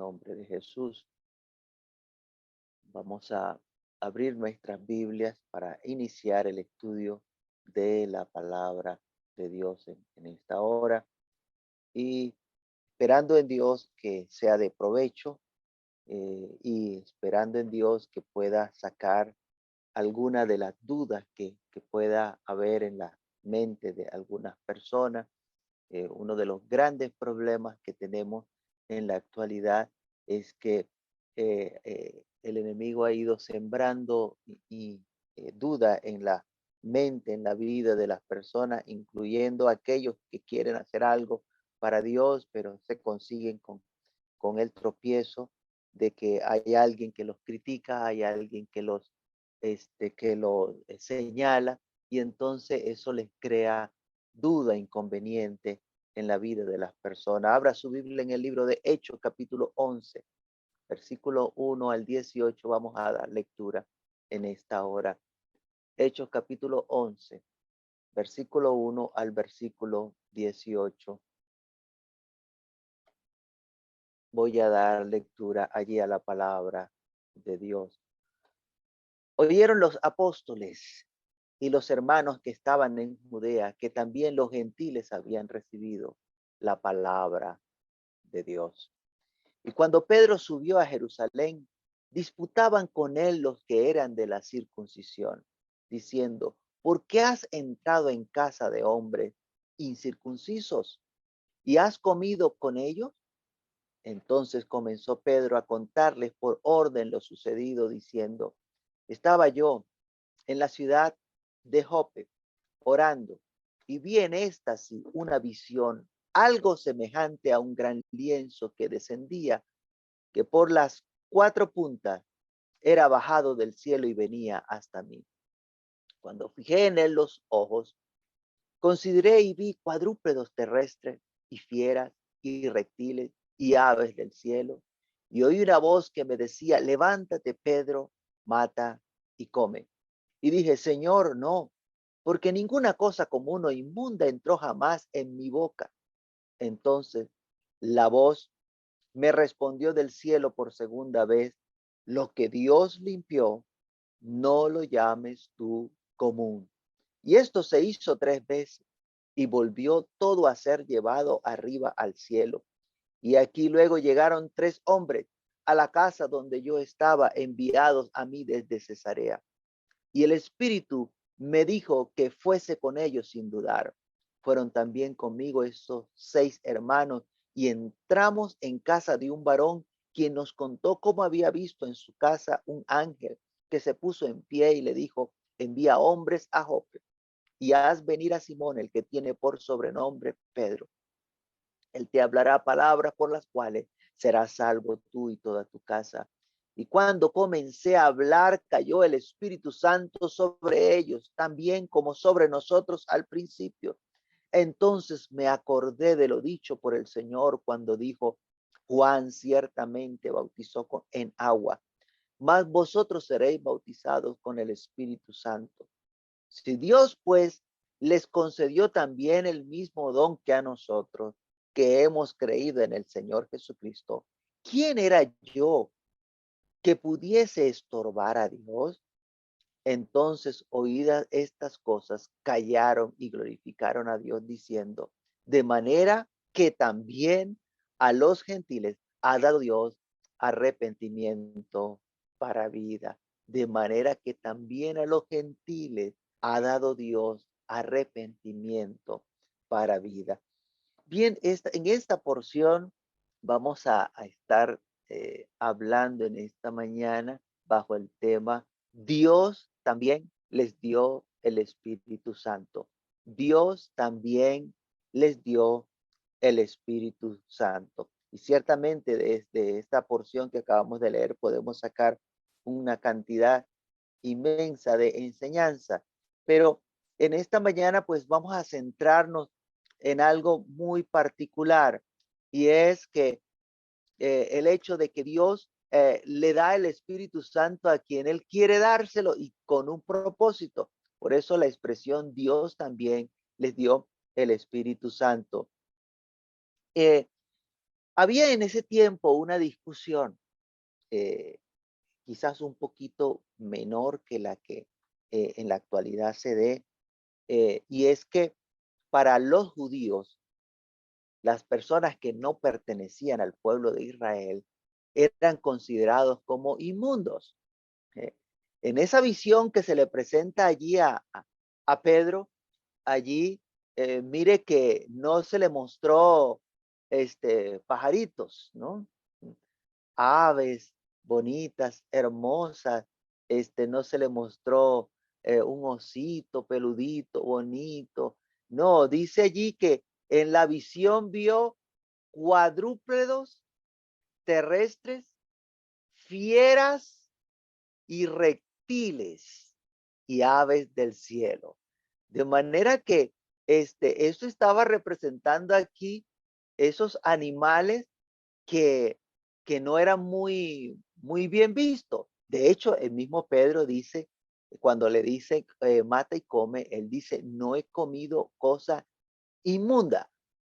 nombre de Jesús. Vamos a abrir nuestras Biblias para iniciar el estudio de la palabra de Dios en esta hora y esperando en Dios que sea de provecho y esperando en Dios que pueda sacar alguna de las dudas que pueda haber en la mente de algunas personas. Uno de los grandes problemas que tenemos en la actualidad es que el enemigo ha ido sembrando duda en la mente, en la vida de las personas, incluyendo aquellos que quieren hacer algo para Dios, pero se consiguen con el tropiezo de que hay alguien que los critica, hay alguien que los señala, y entonces eso les crea duda, inconveniente en la vida de las personas. Abra su Biblia en el libro de Hechos, capítulo 11, versículo 1 al 18. Vamos a dar lectura en esta hora. Hechos, capítulo 11, versículo 1 al versículo 18. Voy a dar lectura allí a la palabra de Dios. Oyeron los apóstoles y los hermanos que estaban en Judea que también los gentiles habían recibido la palabra de Dios. Y cuando Pedro subió a Jerusalén, disputaban con él los que eran de la circuncisión, diciendo: ¿por qué has entrado en casa de hombres incircuncisos y has comido con ellos? Entonces comenzó Pedro a contarles por orden lo sucedido, diciendo: estaba yo en la ciudad de Jope orando, y vi en éxtasis una visión, algo semejante a un gran lienzo que descendía, que por las cuatro puntas era bajado del cielo y venía hasta mí. Cuando fijé en él los ojos, consideré y vi cuadrúpedos terrestres y fieras y reptiles y aves del cielo. Y oí una voz que me decía: levántate, Pedro, mata y come. Y dije: Señor, no, porque ninguna cosa común o inmunda entró jamás en mi boca. Entonces la voz me respondió del cielo por segunda vez: lo que Dios limpió, no lo llames tú común. Y esto se hizo tres veces y volvió todo a ser llevado arriba al cielo. Y aquí luego llegaron tres hombres a la casa donde yo estaba, enviados a mí desde Cesarea. Y el Espíritu me dijo que fuese con ellos sin dudar. Fueron también conmigo esos seis hermanos y entramos en casa de un varón quien nos contó cómo había visto en su casa un ángel que se puso en pie y le dijo: envía hombres a Jope y haz venir a Simón, el que tiene por sobrenombre Pedro. Él te hablará palabras por las cuales serás salvo tú y toda tu casa. Y cuando comencé a hablar, cayó el Espíritu Santo sobre ellos, también como sobre nosotros al principio. Entonces me acordé de lo dicho por el Señor cuando dijo: Juan ciertamente bautizó en agua, mas vosotros seréis bautizados con el Espíritu Santo. Si Dios pues les concedió también el mismo don que a nosotros, que hemos creído en el Señor Jesucristo, ¿quién era yo que pudiese estorbar a Dios? Entonces, oídas estas cosas, callaron y glorificaron a Dios, diciendo: de manera que también a los gentiles ha dado Dios arrepentimiento para vida. De manera que también a los gentiles ha dado Dios arrepentimiento para vida. Bien, en esta porción vamos a estar hablando en esta mañana bajo el tema: Dios también les dio el Espíritu Santo. Dios también les dio el Espíritu Santo. Y ciertamente desde esta porción que acabamos de leer podemos sacar una cantidad inmensa de enseñanza. Pero en esta mañana pues vamos a centrarnos en algo muy particular, y es que el hecho de que Dios le da el Espíritu Santo a quien Él quiere dárselo y con un propósito. Por eso la expresión Dios también les dio el Espíritu Santo. Eh, Había en ese tiempo una discusión, eh, quizás un poquito menor que la que en la actualidad se dé, y es que para los judíos, las personas que no pertenecían al pueblo de Israel eran considerados como inmundos. eh. En esa visión que se le presenta allí a Pedro, allí, mire que no se le mostró pajaritos, ¿no? Aves bonitas, hermosas, no se le mostró un osito peludito, bonito. No, dice allí que en la visión vio cuadrúpedos terrestres, fieras y reptiles y aves del cielo. De manera que eso estaba representando aquí esos animales que, que no eran muy bien vistos. De hecho, el mismo Pedro dice, cuando le dice, mata y come, él dice, no he comido cosa inmunda.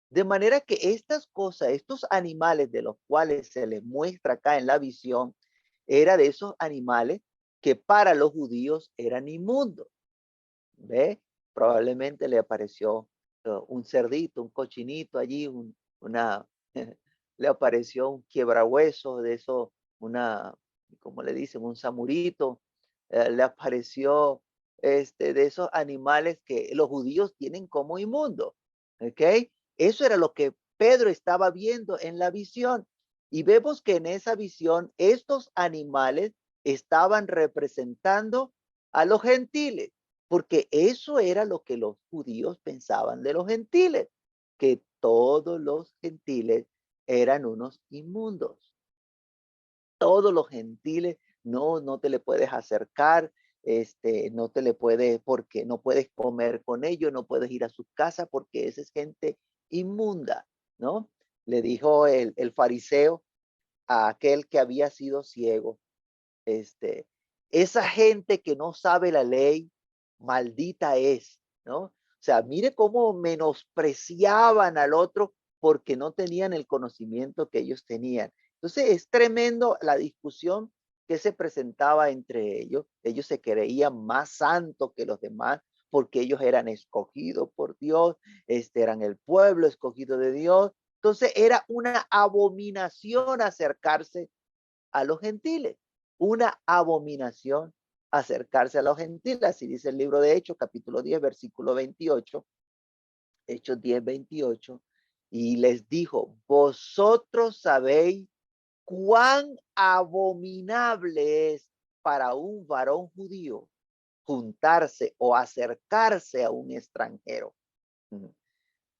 De manera que estas cosas, estos animales de los cuales se les muestra acá en la visión, era de esos animales que para los judíos eran inmundos. ¿Ve? Probablemente le apareció un cerdito, un cochinito allí, una, le apareció un quiebrahueso de eso, una, como le dicen, un samurito, le apareció de esos animales que los judíos tienen como inmundo. ¿Ok? Eso era lo que Pedro estaba viendo en la visión. Y vemos que en esa visión estos animales estaban representando a los gentiles, porque eso era lo que los judíos pensaban de los gentiles, que todos los gentiles eran unos inmundos. Todos los gentiles, no te le puedes acercar, no te le puedes, porque no puedes comer con ellos, no puedes ir a su casa porque esa es gente inmunda, ¿no? Le dijo el fariseo a aquel que había sido ciego, este, esa gente que no sabe la ley, maldita es, ¿no? O sea, mire cómo menospreciaban al otro porque no tenían el conocimiento que ellos tenían. Entonces, es tremendo la discusión que se presentaba entre ellos. Ellos se creían más santos que los demás porque ellos eran escogidos por Dios, eran el pueblo escogido de Dios. Entonces, era una abominación acercarse a los gentiles, una abominación acercarse a los gentiles. Así dice el libro de Hechos, capítulo 10, versículo 28, Hechos 10, 28, y les dijo, vosotros sabéis cuán abominable es para un varón judío juntarse o acercarse a un extranjero.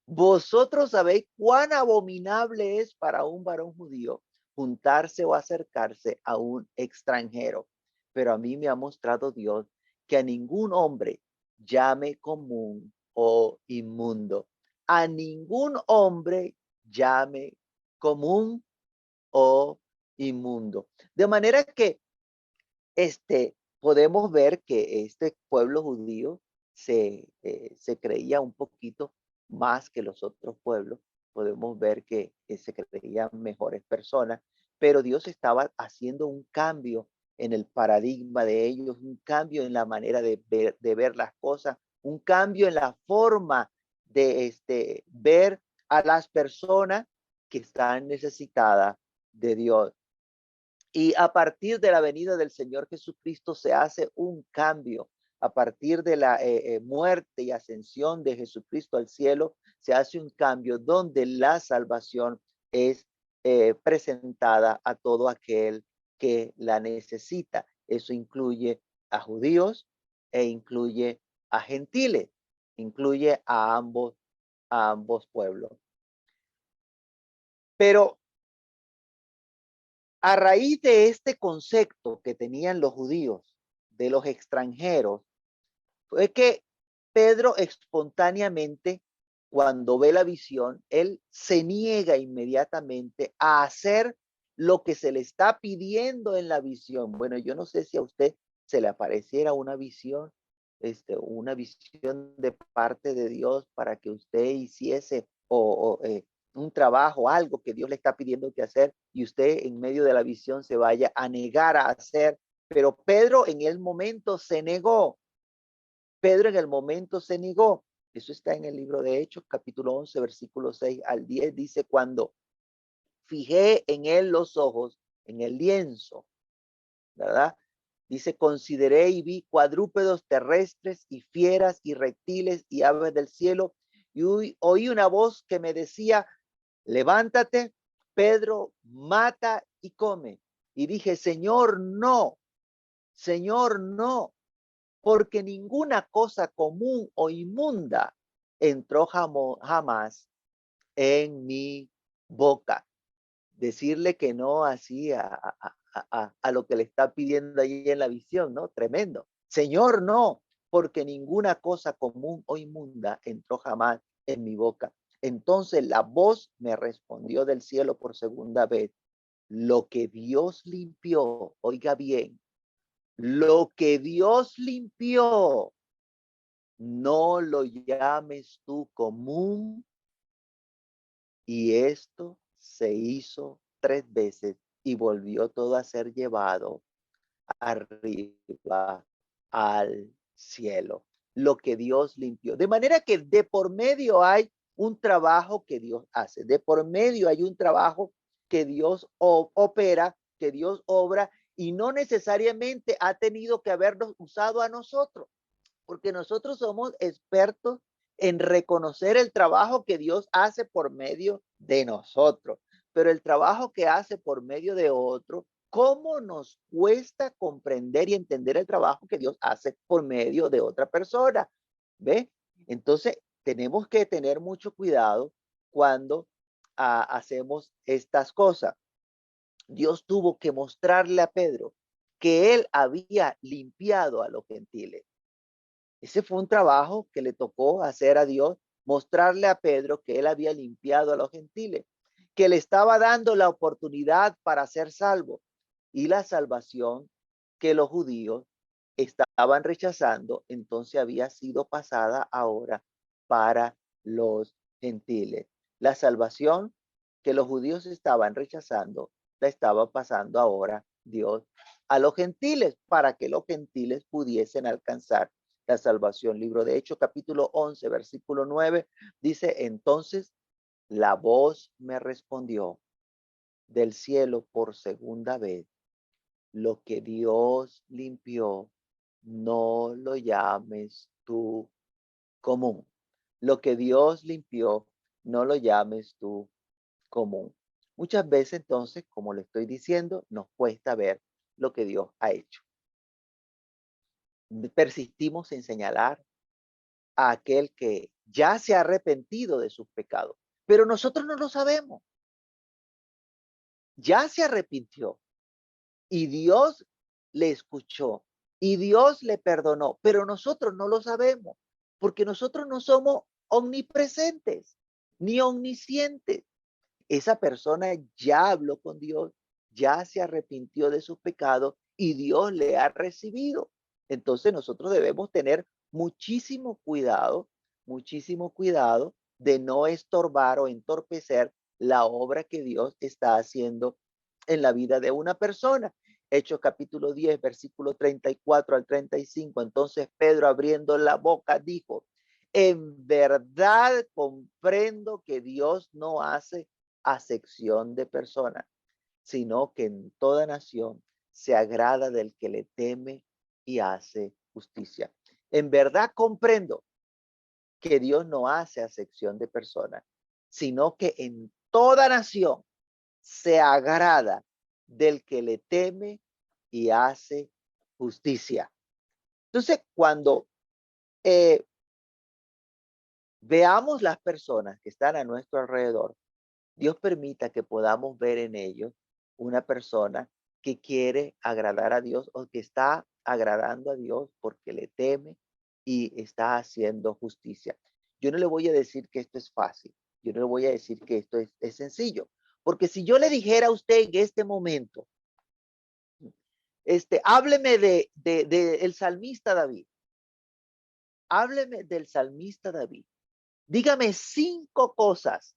Vosotros sabéis cuán abominable es para un varón judío juntarse o acercarse a un extranjero. Pero a mí me ha mostrado Dios que a ningún hombre llame común o inmundo. A ningún hombre llame común o inmundo. De manera que podemos ver que este pueblo judío se creía un poquito más que los otros pueblos. Podemos ver que se creían mejores personas, pero Dios estaba haciendo un cambio en el paradigma de ellos, un cambio en la manera de ver las cosas, un cambio en la forma de ver a las personas que están necesitadas de Dios. Y a partir de la venida del Señor Jesucristo se hace un cambio. A partir de la muerte y ascensión de Jesucristo al cielo, se hace un cambio donde la salvación es presentada a todo aquel que la necesita. Eso incluye a judíos e incluye a gentiles, incluye a ambos pueblos. Pero a raíz de este concepto que tenían los judíos de los extranjeros, fue que Pedro espontáneamente, cuando ve la visión, él se niega inmediatamente a hacer lo que se le está pidiendo en la visión. Bueno, yo no sé si a usted se le apareciera una visión de parte de Dios para que usted hiciese o un trabajo, algo que Dios le está pidiendo que hacer y usted en medio de la visión se vaya a negar a hacer. Pero Pedro en el momento se negó. Pedro en el momento se negó. Eso está en el libro de Hechos, capítulo 11, versículo 6 al 10. Dice, cuando fijé en él los ojos, en el lienzo, ¿verdad? Dice, consideré y vi cuadrúpedos terrestres y fieras y reptiles y aves del cielo. Y oí una voz que me decía, levántate, Pedro, mata y come. Y dije, Señor, no, porque ninguna cosa común o inmunda entró jamás en mi boca. Decirle que no así a lo que le está pidiendo allí en la visión, ¿no? Tremendo. Señor, no, porque ninguna cosa común o inmunda entró jamás en mi boca. Entonces la voz me respondió del cielo por segunda vez. Lo que Dios limpió, oiga bien, lo que Dios limpió, no lo llames tú común. Y esto se hizo 3 veces y volvió todo a ser llevado arriba al cielo. Lo que Dios limpió. De manera que de por medio hay un trabajo que Dios hace. De por medio hay un trabajo que Dios opera, que Dios obra y no necesariamente ha tenido que habernos usado a nosotros, porque nosotros somos expertos en reconocer el trabajo que Dios hace por medio de nosotros, pero el trabajo que hace por medio de otro, ¿cómo nos cuesta comprender y entender el trabajo que Dios hace por medio de otra persona? ¿Ve? Entonces, tenemos que tener mucho cuidado cuando hacemos estas cosas. Dios tuvo que mostrarle a Pedro que él había limpiado a los gentiles. Ese fue un trabajo que le tocó hacer a Dios, mostrarle a Pedro que él había limpiado a los gentiles, que le estaba dando la oportunidad para ser salvo y la salvación que los judíos estaban rechazando, entonces había sido pasada ahora para los gentiles. La salvación que los judíos estaban rechazando, la estaba pasando ahora Dios a los gentiles para que los gentiles pudiesen alcanzar la salvación. Libro de Hechos, capítulo 11, versículo 9, dice, entonces la voz me respondió del cielo por segunda vez, lo que Dios limpió, no lo llames tú común. Lo que Dios limpió, no lo llames tú común. Muchas veces entonces, como le estoy diciendo, nos cuesta ver lo que Dios ha hecho. Persistimos en señalar a aquel que ya se ha arrepentido de sus pecados, pero nosotros no lo sabemos. Ya se arrepintió y Dios le escuchó y Dios le perdonó, pero nosotros no lo sabemos porque nosotros no somos omnipresentes ni omniscientes. Esa persona ya habló con Dios, ya se arrepintió de sus pecados y Dios le ha recibido. Entonces nosotros debemos tener muchísimo cuidado de no estorbar o entorpecer la obra que Dios está haciendo en la vida de una persona. Hechos capítulo 10, versículo 34 al 35. Entonces Pedro abriendo la boca dijo, en verdad comprendo que Dios no hace acepción de personas, sino que en toda nación se agrada del que le teme y hace justicia. En verdad comprendo que Dios no hace acepción de personas, sino que en toda nación se agrada del que le teme y hace justicia. Entonces, cuando veamos las personas que están a nuestro alrededor, Dios permita que podamos ver en ellos una persona que quiere agradar a Dios o que está agradando a Dios porque le teme y está haciendo justicia. Yo no le voy a decir que esto es fácil, yo no le voy a decir que esto es sencillo, porque si yo le dijera a usted en este momento, hábleme de el salmista David, hábleme del salmista David, dígame 5 cosas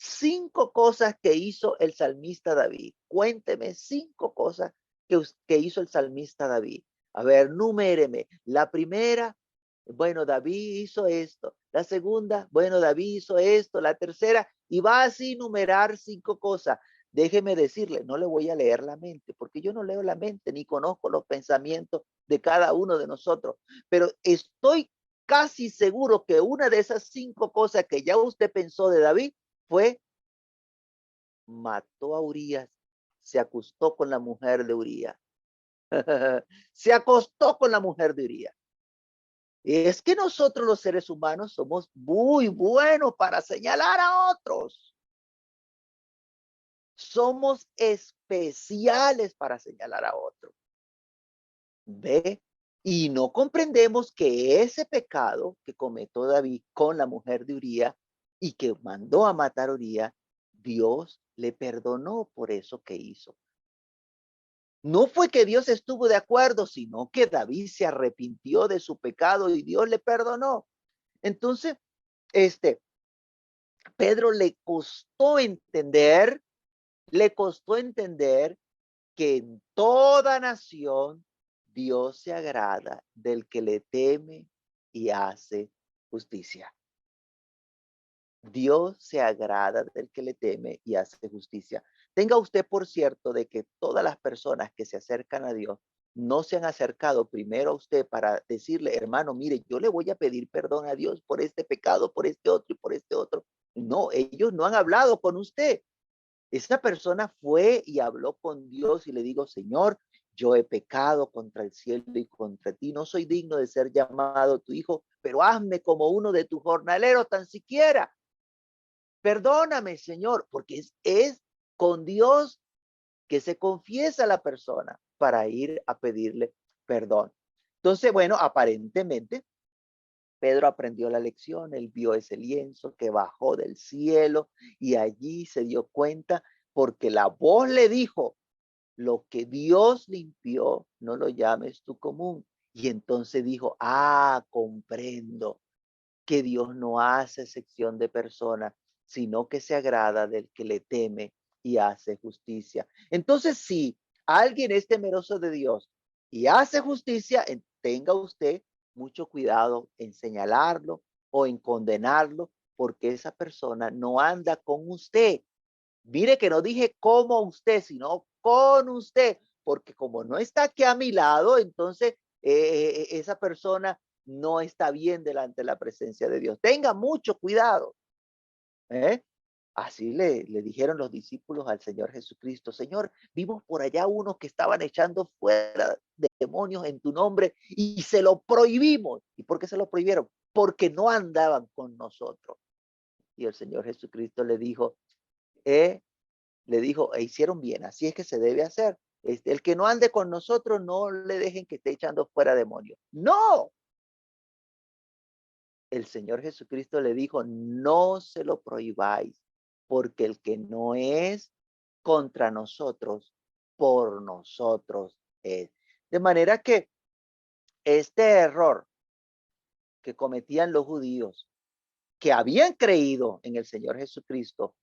5 cosas que hizo el salmista David. Cuénteme 5 cosas que hizo el salmista David. A ver, numéreme. La primera, bueno, David hizo esto. La segunda, bueno, David hizo esto. La tercera, y va así numerar 5 cosas. Déjeme decirle, no le voy a leer la mente, porque yo no leo la mente ni conozco los pensamientos de cada uno de nosotros. Pero estoy casi seguro que una de esas 5 cosas que ya usted pensó de David fue: mató a Urías, se acostó con la mujer de Urías. Se acostó con la mujer de Urías. Es que nosotros los seres humanos somos muy buenos para señalar a otros. Somos especiales para señalar a otros. ¿Ve? Y no comprendemos que ese pecado que cometió David con la mujer de Urías y que mandó a matar a Urías, Dios le perdonó por eso que hizo. No fue que Dios estuvo de acuerdo, sino que David se arrepintió de su pecado y Dios le perdonó. Entonces, este, Pedro le costó entender que en toda nación Dios se agrada del que le teme y hace justicia. Dios se agrada del que le teme y hace justicia. Tenga usted por cierto de que todas las personas que se acercan a Dios no se han acercado primero a usted para decirle, hermano, mire, yo le voy a pedir perdón a Dios por este pecado, por este otro y por este otro. No, ellos no han hablado con usted. Esa persona fue y habló con Dios y le digo, Señor, yo he pecado contra el cielo y contra ti. No soy digno de ser llamado tu hijo, pero hazme como uno de tus jornaleros tan siquiera. Perdóname, Señor, porque es con Dios que se confiesa la persona para ir a pedirle perdón. Entonces, bueno, aparentemente Pedro aprendió la lección, él vio ese lienzo que bajó del cielo y allí se dio cuenta porque la voz le dijo, lo que Dios limpió, no lo llames tú común. Y entonces dijo, comprendo que Dios no hace excepción de personas, sino que se agrada del que le teme y hace justicia. Entonces, si alguien es temeroso de Dios y hace justicia, tenga usted mucho cuidado en señalarlo o en condenarlo, porque esa persona no anda con usted. Mire que no dije como usted, sino con usted, porque como no está aquí a mi lado, entonces esa persona no está bien delante de la presencia de Dios. Tenga mucho cuidado. ¿Eh? Así le dijeron los discípulos al Señor Jesucristo, Señor, vimos por allá unos que estaban echando fuera demonios en tu nombre y se lo prohibimos. ¿Y por qué se lo prohibieron? Porque no andaban con nosotros. Y el Señor Jesucristo eh, le dijo, hicieron bien, así es que se debe hacer. El que no ande con nosotros, no le dejen que esté echando fuera demonios. No, el Señor Jesucristo le dijo, no se lo prohibáis, porque el que no es contra nosotros, por nosotros es. De manera que este error que cometían los judíos, que habían creído en el Señor Jesucristo,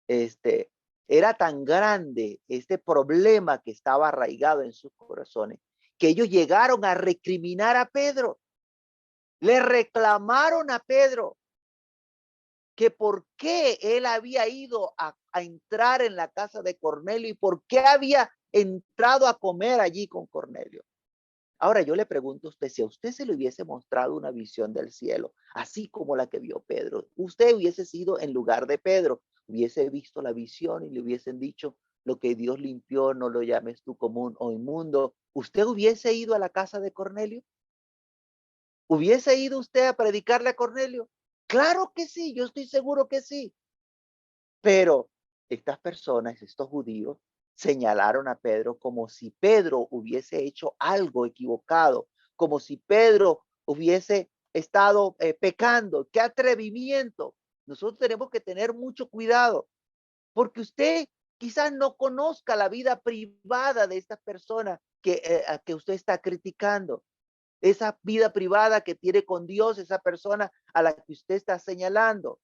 este, era tan grande este problema que estaba arraigado en sus corazones, que ellos llegaron a recriminar a Pedro, le reclamaron a Pedro que por qué él había ido a entrar en la casa de Cornelio y por qué había entrado a comer allí con Cornelio. Ahora yo le pregunto a usted, si a usted se le hubiese mostrado una visión del cielo, así como la que vio Pedro, usted hubiese sido en lugar de Pedro, hubiese visto la visión y le hubiesen dicho, lo que Dios limpió, no lo llames tú común o inmundo. ¿Usted hubiese ido a la casa de Cornelio? ¿Hubiese ido usted a predicarle a Cornelio? Claro que sí, yo estoy seguro que sí. Pero estas personas, estos judíos, señalaron a Pedro como si Pedro hubiese hecho algo equivocado, como si Pedro hubiese estado pecando. ¡Qué atrevimiento! Nosotros tenemos que tener mucho cuidado, porque usted quizás no conozca la vida privada de estas personas a que usted está criticando. Esa vida privada que tiene con Dios, esa persona a la que usted está señalando.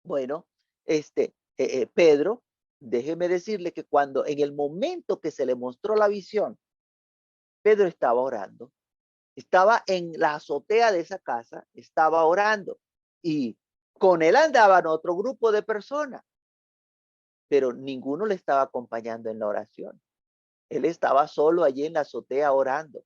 Bueno, Pedro, déjeme decirle que cuando en el momento que se le mostró la visión, Pedro estaba orando, estaba en la azotea de esa casa, estaba orando y con él andaban otro grupo de personas, pero ninguno le estaba acompañando en la oración. Él estaba solo allí en la azotea orando.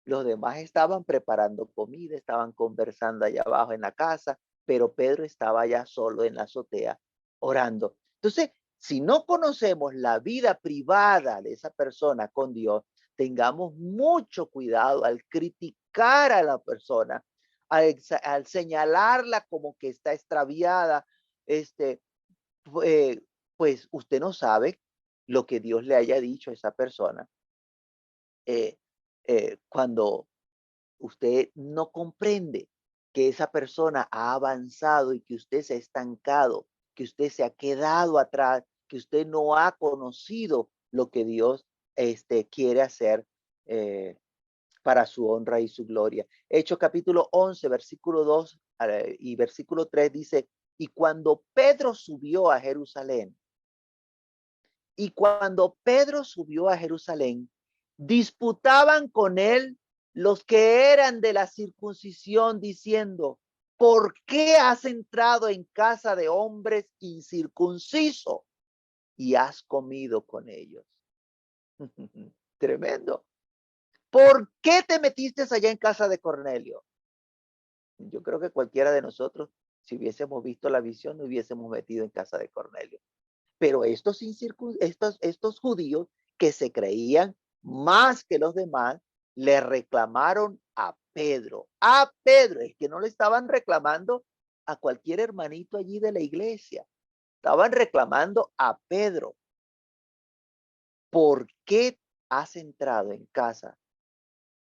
Los demás estaban preparando comida, estaban conversando allá abajo en la casa, pero Pedro estaba allá solo en la azotea orando. Entonces, si no conocemos la vida privada de esa persona con Dios, tengamos mucho cuidado al criticar a la persona, al señalarla como que está extraviada, este, eh, pues usted no sabe lo que Dios le haya dicho a esa persona. Eh, cuando usted no comprende que esa persona ha avanzado y que usted se ha estancado, que usted se ha quedado atrás, que usted no ha conocido lo que Dios quiere hacer eh, para su honra y su gloria. Hechos capítulo 11, versículo 2 y versículo 3 dice, y cuando Pedro subió a Jerusalén, y cuando Pedro subió a Jerusalén, disputaban con él los que eran de la circuncisión, diciendo, ¿por qué has entrado en casa de hombres incircuncisos y has comido con ellos? Tremendo. ¿Por qué te metiste allá en casa de Cornelio? Yo creo que cualquiera de nosotros, si hubiésemos visto la visión, no hubiésemos metido en casa de Cornelio. Pero estos judíos que se creían más que los demás, le reclamaron a Pedro, es que no le estaban reclamando a cualquier hermanito allí de la iglesia, estaban reclamando a Pedro. ¿Por qué has entrado en casa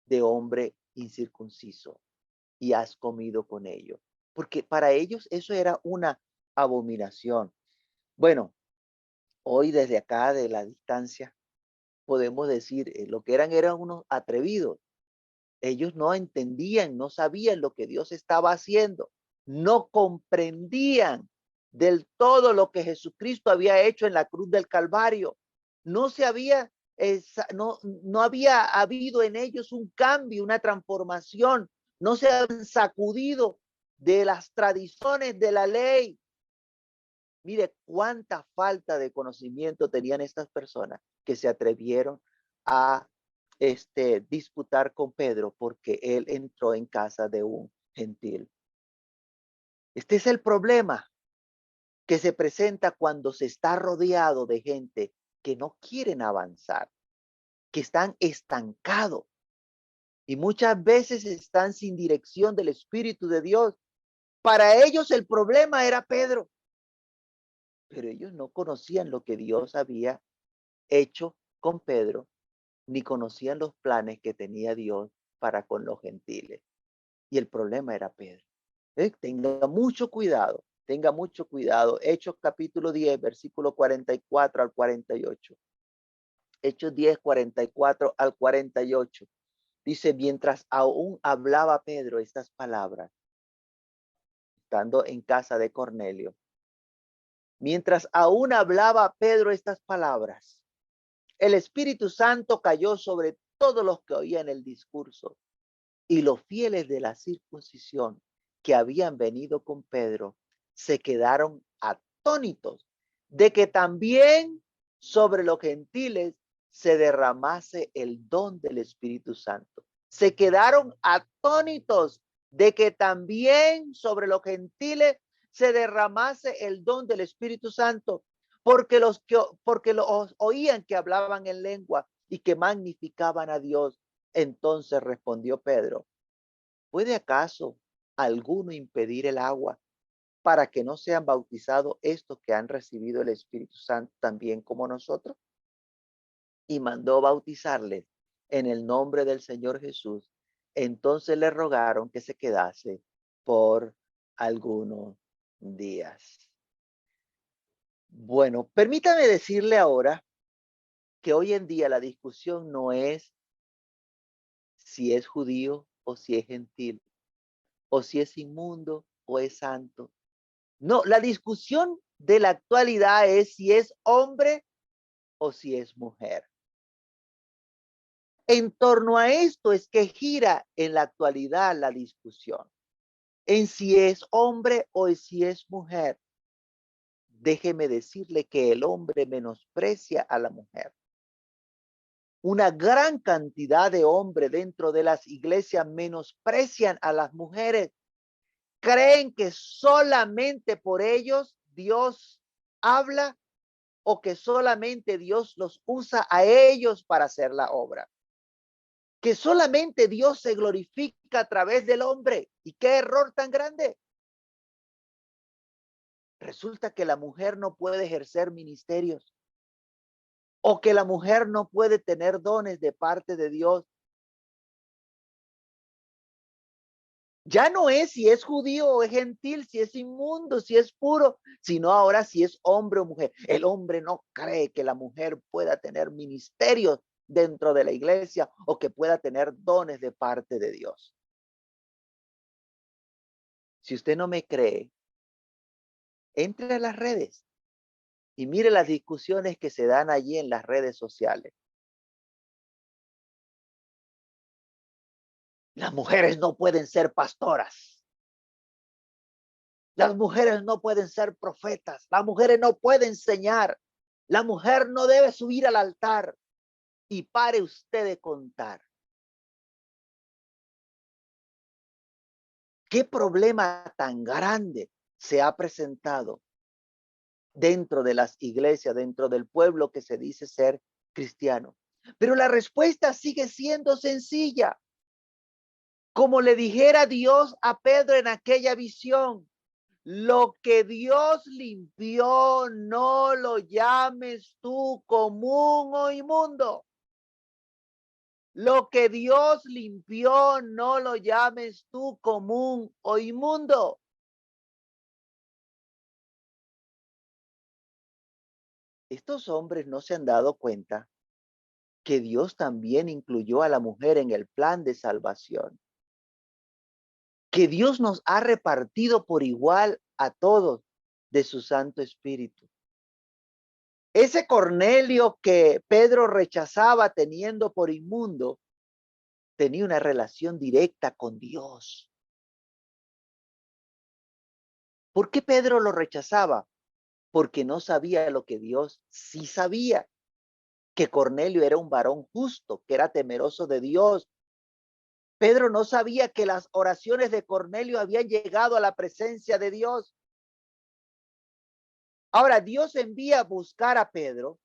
de hombre incircunciso y has comido con ellos? Porque para ellos eso era una abominación. Bueno, hoy desde acá de la distancia podemos decir, lo que eran unos atrevidos. Ellos no entendían, no sabían lo que Dios estaba haciendo, no comprendían del todo lo que Jesucristo había hecho en la cruz del Calvario. No se había, no había habido en ellos un cambio, una transformación, no se habían sacudido de las tradiciones de la ley. Mire cuánta falta de conocimiento tenían estas personas que se atrevieron a disputar con Pedro porque él entró en casa de un gentil. Este es el problema que se presenta cuando se está rodeado de gente que no quieren avanzar, que están estancados y muchas veces están sin dirección del Espíritu de Dios. Para ellos el problema era Pedro, pero ellos no conocían lo que Dios había hecho con Pedro, ni conocían los planes que tenía Dios para con los gentiles. Y el problema era Pedro. Tenga mucho cuidado, tenga mucho cuidado. Hechos capítulo 10, versículo 44 al 48. Hechos 10, 44 al 48. Dice, mientras aún hablaba Pedro estas palabras, estando en casa de Cornelio, mientras aún hablaba Pedro estas palabras, el Espíritu Santo cayó sobre todos los que oían el discurso. Y los fieles de la circuncisión que habían venido con Pedro se quedaron atónitos de que también sobre los gentiles se derramase el don del Espíritu Santo. Se quedaron atónitos de que también sobre los gentiles se derramase el don del Espíritu Santo, porque los oían que hablaban en lengua y que magnificaban a Dios. Entonces respondió Pedro, ¿puede acaso alguno impedir el agua para que no sean bautizados estos que han recibido el Espíritu Santo también como nosotros? Y mandó bautizarles en el nombre del Señor Jesús. Entonces le rogaron que se quedase por algunos días. Bueno, permítame decirle ahora que hoy en día la discusión no es si es judío o si es gentil, o si es inmundo o es santo. No, la discusión de la actualidad es si es hombre o si es mujer. En torno a esto es que gira en la actualidad la discusión, en si es hombre o si es mujer. Déjeme decirle que el hombre menosprecia a la mujer. Una gran cantidad de hombres dentro de las iglesias menosprecian a las mujeres. Creen que solamente por ellos Dios habla o que solamente Dios los usa a ellos para hacer la obra. Que solamente Dios se glorifica a través del hombre. ¿Y qué error tan grande? Resulta que la mujer no puede ejercer ministerios o que la mujer no puede tener dones de parte de Dios. Ya no es si es judío o es gentil, si es inmundo, si es puro, sino ahora si es hombre o mujer. El hombre no cree que la mujer pueda tener ministerios dentro de la iglesia o que pueda tener dones de parte de Dios. Si usted no me cree, entre a las redes y mire las discusiones que se dan allí en las redes sociales. Las mujeres no pueden ser pastoras. Las mujeres no pueden ser profetas. Las mujeres no pueden enseñar. La mujer no debe subir al altar. Y pare usted de contar. ¿Qué problema tan grande se ha presentado dentro de las iglesias, dentro del pueblo que se dice ser cristiano? Pero la respuesta sigue siendo sencilla. Como le dijera Dios a Pedro en aquella visión, lo que Dios limpió, no lo llames tú común o inmundo. Lo que Dios limpió, no lo llames tú común o inmundo. Estos hombres no se han dado cuenta que Dios también incluyó a la mujer en el plan de salvación. Que Dios nos ha repartido por igual a todos de su Santo Espíritu. Ese Cornelio que Pedro rechazaba teniendo por inmundo, tenía una relación directa con Dios. ¿Por qué Pedro lo rechazaba? Porque no sabía lo que Dios sí sabía, que Cornelio era un varón justo, que era temeroso de Dios. Pedro no sabía que las oraciones de Cornelio habían llegado a la presencia de Dios. Ahora, Dios envía a buscar a Pedro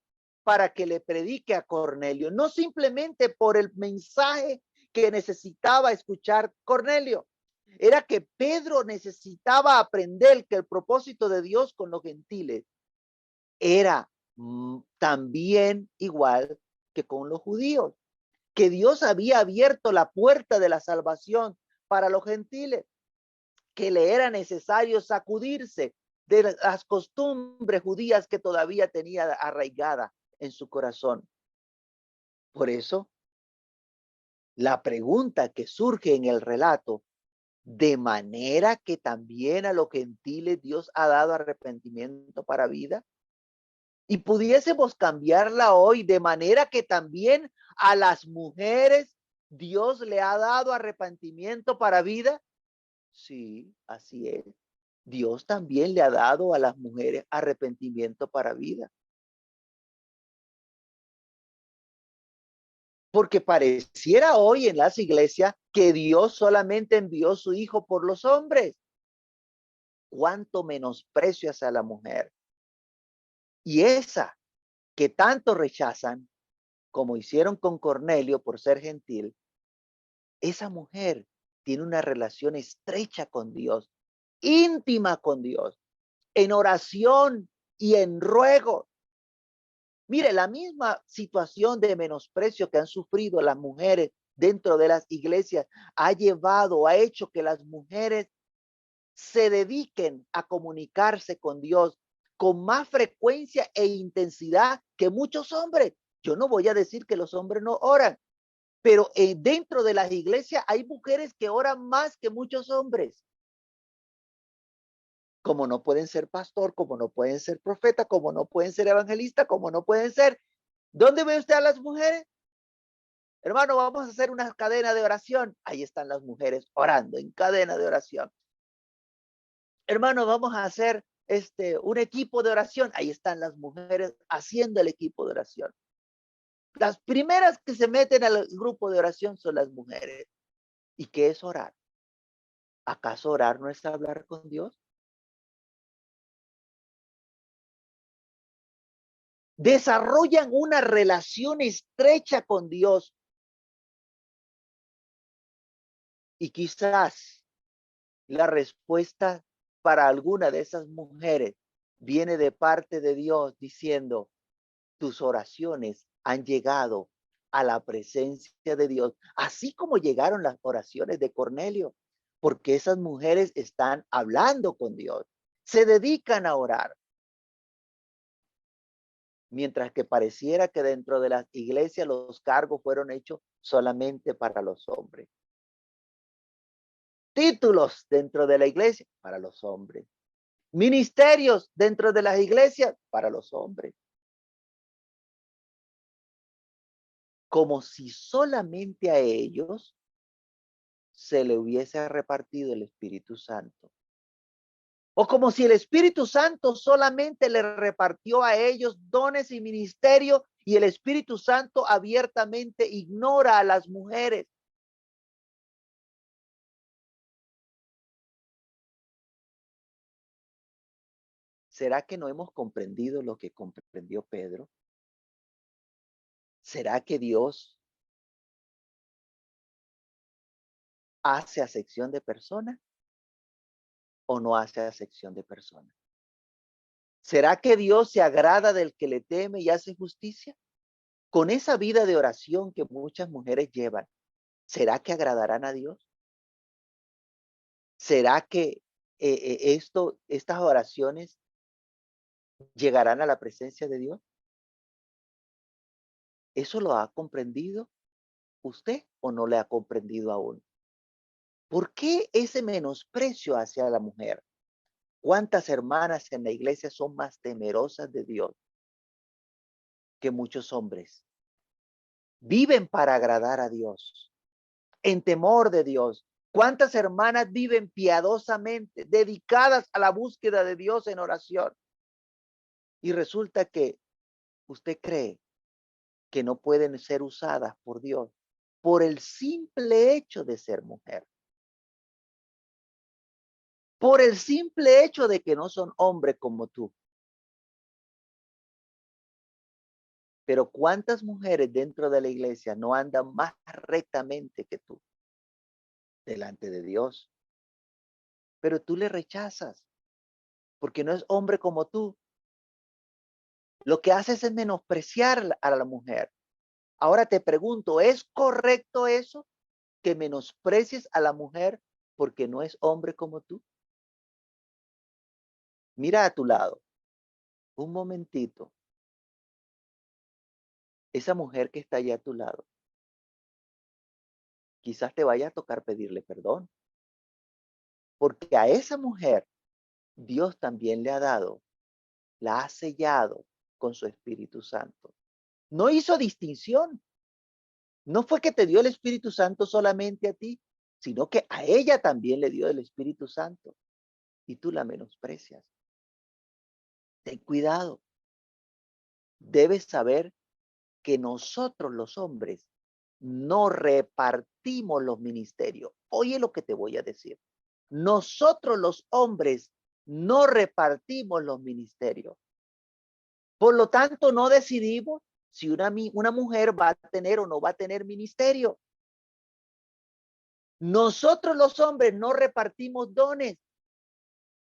para que le predique a Cornelio, no simplemente por el mensaje que necesitaba escuchar Cornelio. Era que Pedro necesitaba aprender que el propósito de Dios con los gentiles era también igual que con los judíos, que Dios había abierto la puerta de la salvación para los gentiles, que le era necesario sacudirse de las costumbres judías que todavía tenía arraigada en su corazón. Por eso, la pregunta que surge en el relato, de manera que también a los gentiles Dios ha dado arrepentimiento para vida, y pudiésemos cambiarla hoy de manera que también a las mujeres Dios le ha dado arrepentimiento para vida. Sí, así es. Dios también le ha dado a las mujeres arrepentimiento para vida. Porque pareciera hoy en las iglesias que Dios solamente envió su hijo por los hombres. Cuánto menosprecio hacia la mujer. Y esa que tanto rechazan, como hicieron con Cornelio por ser gentil, esa mujer tiene una relación estrecha con Dios, íntima con Dios, en oración y en ruego. Mire, la misma situación de menosprecio que han sufrido las mujeres dentro de las iglesias ha hecho que las mujeres se dediquen a comunicarse con Dios con más frecuencia e intensidad que muchos hombres. Yo no voy a decir que los hombres no oran, pero dentro de las iglesias hay mujeres que oran más que muchos hombres. como no pueden ser pastor, como no pueden ser profeta, como no pueden ser evangelista, como no pueden ser. ¿Dónde ve usted a las mujeres? Hermano, vamos a hacer una cadena de oración. Ahí están las mujeres orando en cadena de oración. Hermano, vamos a hacer un equipo de oración. Ahí están las mujeres haciendo el equipo de oración. Las primeras que se meten al grupo de oración son las mujeres. ¿Y qué es orar? ¿Acaso orar no es hablar con Dios? Desarrollan una relación estrecha con Dios. Y quizás la respuesta para alguna de esas mujeres viene de parte de Dios diciendo, tus oraciones han llegado a la presencia de Dios, así como llegaron las oraciones de Cornelio, porque esas mujeres están hablando con Dios, se dedican a orar. Mientras que pareciera que dentro de las iglesias los cargos fueron hechos solamente para los hombres. Títulos dentro de la iglesia para los hombres. Ministerios dentro de las iglesias para los hombres. Como si solamente a ellos se le hubiese repartido el Espíritu Santo. O como si el Espíritu Santo solamente le repartió a ellos dones y ministerio y el Espíritu Santo abiertamente ignora a las mujeres. ¿Será que no hemos comprendido lo que comprendió Pedro? ¿Será que Dios hace acepción de personas o no hace acepción de personas? ¿Será que Dios se agrada del que le teme y hace justicia? Con esa vida de oración que muchas mujeres llevan, ¿será que agradarán a Dios? ¿Será que estas oraciones llegarán a la presencia de Dios? ¿Eso lo ha comprendido usted o no le ha comprendido aún? ¿Por qué ese menosprecio hacia la mujer? ¿Cuántas hermanas en la iglesia son más temerosas de Dios que muchos hombres? Viven para agradar a Dios, en temor de Dios. ¿Cuántas hermanas viven piadosamente, dedicadas a la búsqueda de Dios en oración? Y resulta que usted cree que no pueden ser usadas por Dios por el simple hecho de ser mujer. Por el simple hecho de que no son hombres como tú. Pero ¿cuántas mujeres dentro de la iglesia no andan más rectamente que tú delante de Dios? Pero tú le rechazas porque no es hombre como tú. Lo que haces es menospreciar a la mujer. Ahora te pregunto, ¿es correcto eso? Que menosprecies a la mujer porque no es hombre como tú. Mira a tu lado, un momentito, esa mujer que está allá a tu lado. Quizás te vaya a tocar pedirle perdón, porque a esa mujer Dios también le ha dado, la ha sellado con su Espíritu Santo. No hizo distinción. No fue que te dio el Espíritu Santo solamente a ti, sino que a ella también le dio el Espíritu Santo y tú la menosprecias. Ten cuidado. Debes saber que nosotros los hombres no repartimos los ministerios. Oye lo que te voy a decir. Nosotros los hombres no repartimos los ministerios. Por lo tanto, no decidimos si una mujer va a tener o no va a tener ministerio. Nosotros los hombres no repartimos dones.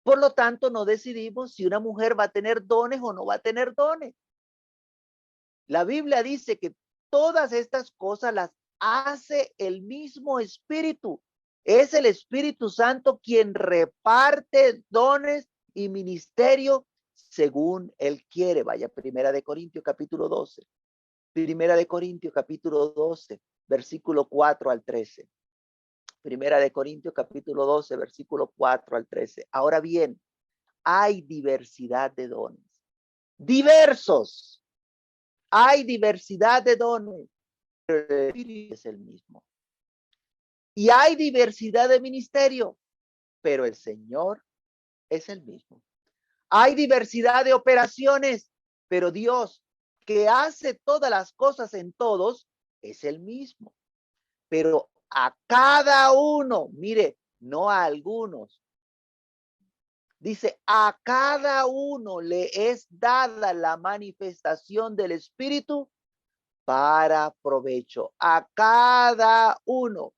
Por lo tanto, no decidimos si una mujer va a tener dones o no va a tener dones. La Biblia dice que todas estas cosas las hace el mismo Espíritu. Es el Espíritu Santo quien reparte dones y ministerio según Él quiere. Vaya, Primera de Corintios capítulo 12. Primera de Corintios capítulo 12, versículo 4 al 13. Primera de Corintios capítulo 12, versículo 4 al 13. Ahora bien, hay diversidad de dones. Diversos. Hay diversidad de dones, pero el Espíritu es el mismo. Y hay diversidad de ministerio, pero el Señor es el mismo. Hay diversidad de operaciones, pero Dios, que hace todas las cosas en todos, es el mismo. Pero a cada uno, mire, no a algunos. Dice, a cada uno le es dada la manifestación del Espíritu para provecho. A cada uno.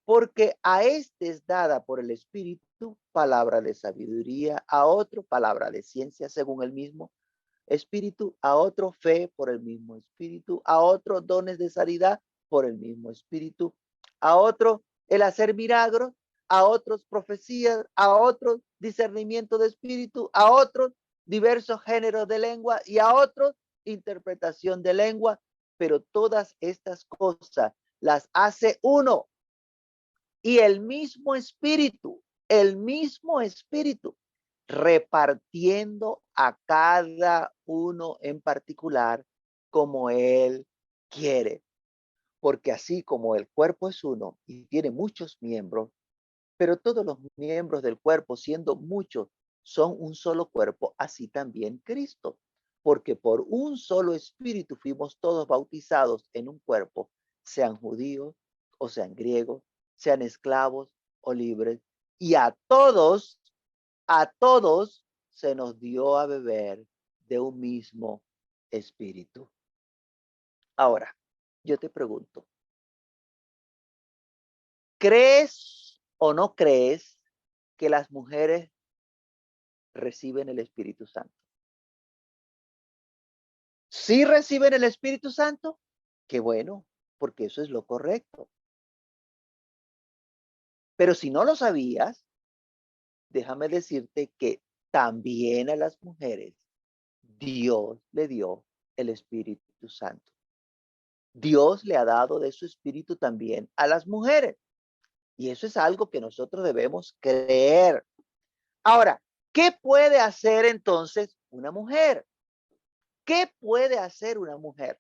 Porque a este es dada por el Espíritu palabra de sabiduría, a otro palabra de ciencia según el mismo Espíritu, a otro fe por el mismo Espíritu, a otro dones de sanidad por el mismo Espíritu, a otro el hacer milagros, a otros profecías, a otros discernimiento de espíritu, a otros diversos géneros de lengua y a otros interpretación de lengua, pero todas estas cosas las hace uno y el mismo espíritu, repartiendo a cada uno en particular como él quiere. Porque así como el cuerpo es uno y tiene muchos miembros, pero todos los miembros del cuerpo, siendo muchos, son un solo cuerpo, así también Cristo. Porque por un solo espíritu fuimos todos bautizados en un cuerpo, sean judíos o sean griegos, sean esclavos o libres. Y a todos se nos dio a beber de un mismo espíritu. Ahora, yo te pregunto, ¿crees o no crees que las mujeres reciben el Espíritu Santo? ¿Sí reciben el Espíritu Santo? Qué bueno, porque eso es lo correcto. Pero si no lo sabías, déjame decirte que también a las mujeres Dios le dio el Espíritu Santo. Dios le ha dado de su Espíritu también a las mujeres. Y eso es algo que nosotros debemos creer. Ahora, ¿qué puede hacer entonces una mujer? ¿Qué puede hacer una mujer?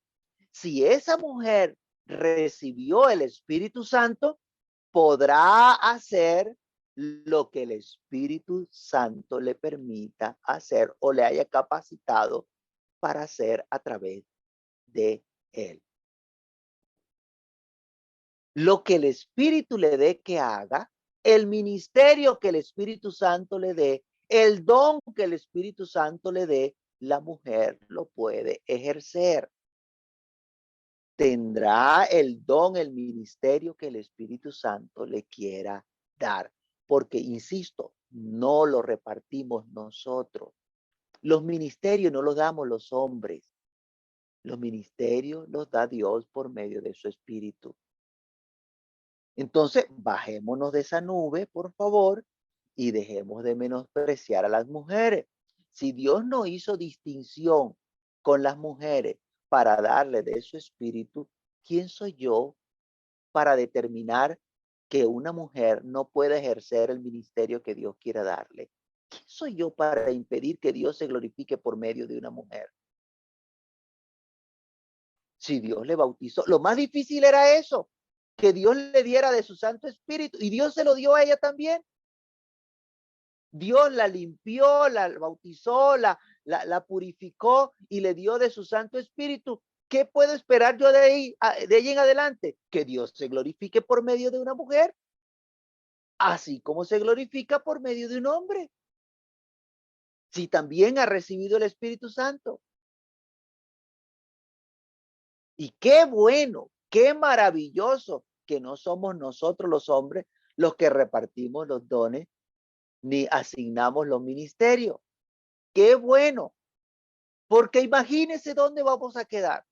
Si esa mujer recibió el Espíritu Santo, podrá hacer lo que el Espíritu Santo le permita hacer o le haya capacitado para hacer a través de él. Lo que el Espíritu le dé que haga, el ministerio que el Espíritu Santo le dé, el don que el Espíritu Santo le dé, la mujer lo puede ejercer. Tendrá el don, el ministerio que el Espíritu Santo le quiera dar. Porque, insisto, no lo repartimos nosotros. Los ministerios no los damos los hombres. Los ministerios los da Dios por medio de su Espíritu. Entonces, bajémonos de esa nube, por favor, y dejemos de menospreciar a las mujeres. Si Dios no hizo distinción con las mujeres para darle de su espíritu, ¿quién soy yo para determinar que una mujer no puede ejercer el ministerio que Dios quiera darle? ¿Quién soy yo para impedir que Dios se glorifique por medio de una mujer? Si Dios le bautizó, lo más difícil era eso, que Dios le diera de su Santo Espíritu y Dios se lo dio a ella también. Dios la limpió, la bautizó, la purificó y le dio de su Santo Espíritu. ¿Qué puedo esperar yo de ahí en adelante? Que Dios se glorifique por medio de una mujer, así como se glorifica por medio de un hombre. Si también ha recibido el Espíritu Santo. Y qué bueno, qué maravilloso que no somos nosotros los hombres los que repartimos los dones ni asignamos los ministerios. Qué bueno, porque imagínese dónde vamos a quedar.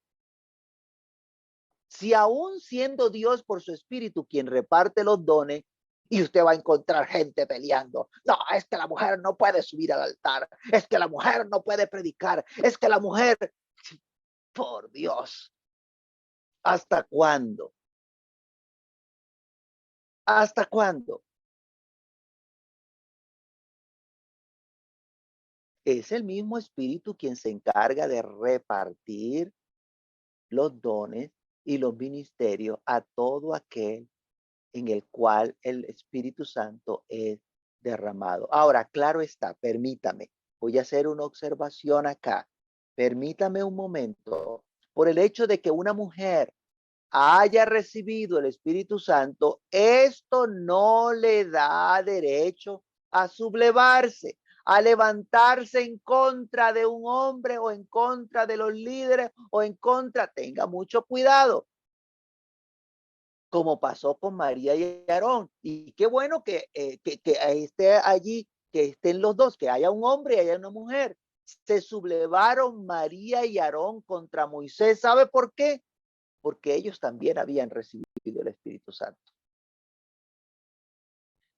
Si aún siendo Dios por su espíritu quien reparte los dones, y usted va a encontrar gente peleando. No, es que la mujer no puede subir al altar. Es que la mujer no puede predicar. Es que la mujer, por Dios, ¿hasta cuándo? ¿Hasta cuándo? Es el mismo Espíritu quien se encarga de repartir los dones y los ministerios a todo aquel en el cual el Espíritu Santo es derramado. Ahora, claro está, permítame, voy a hacer una observación acá. Permítame un momento. Por el hecho de que una mujer haya recibido el Espíritu Santo, esto no le da derecho a sublevarse, a levantarse en contra de un hombre o en contra de los líderes o en contra, tenga mucho cuidado, como pasó con María y Aarón. Y qué bueno que esté allí, que estén los dos, que haya un hombre y haya una mujer. Se sublevaron María y Aarón contra Moisés. ¿Sabe por qué? Porque ellos también habían recibido el Espíritu Santo.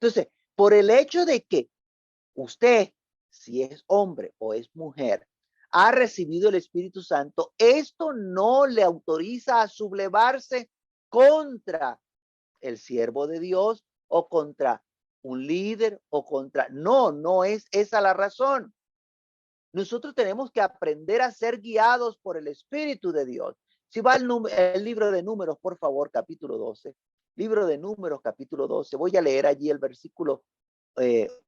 Entonces, por el hecho de que usted, si es hombre o es mujer, ha recibido el Espíritu Santo, esto no le autoriza a sublevarse contra el siervo de Dios o contra un líder o contra... No, no es esa la razón. Nosotros tenemos que aprender a ser guiados por el Espíritu de Dios. Si va el libro de Números, por favor, capítulo 12. Libro de Números, capítulo 12. Voy a leer allí el versículo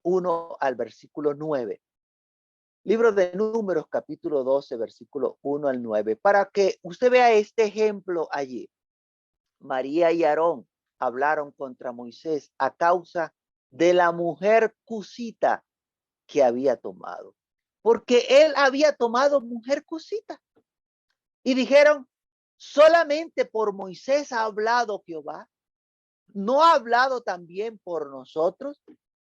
1 al versículo 9. Libro de Números, capítulo 12, versículo 1 al 9. Para que usted vea este ejemplo allí. María y Aarón hablaron contra Moisés a causa de la mujer cusita que había tomado. Porque él había tomado mujer cusita. Y dijeron, solamente por Moisés ha hablado Jehová. ¿No ha hablado también por nosotros?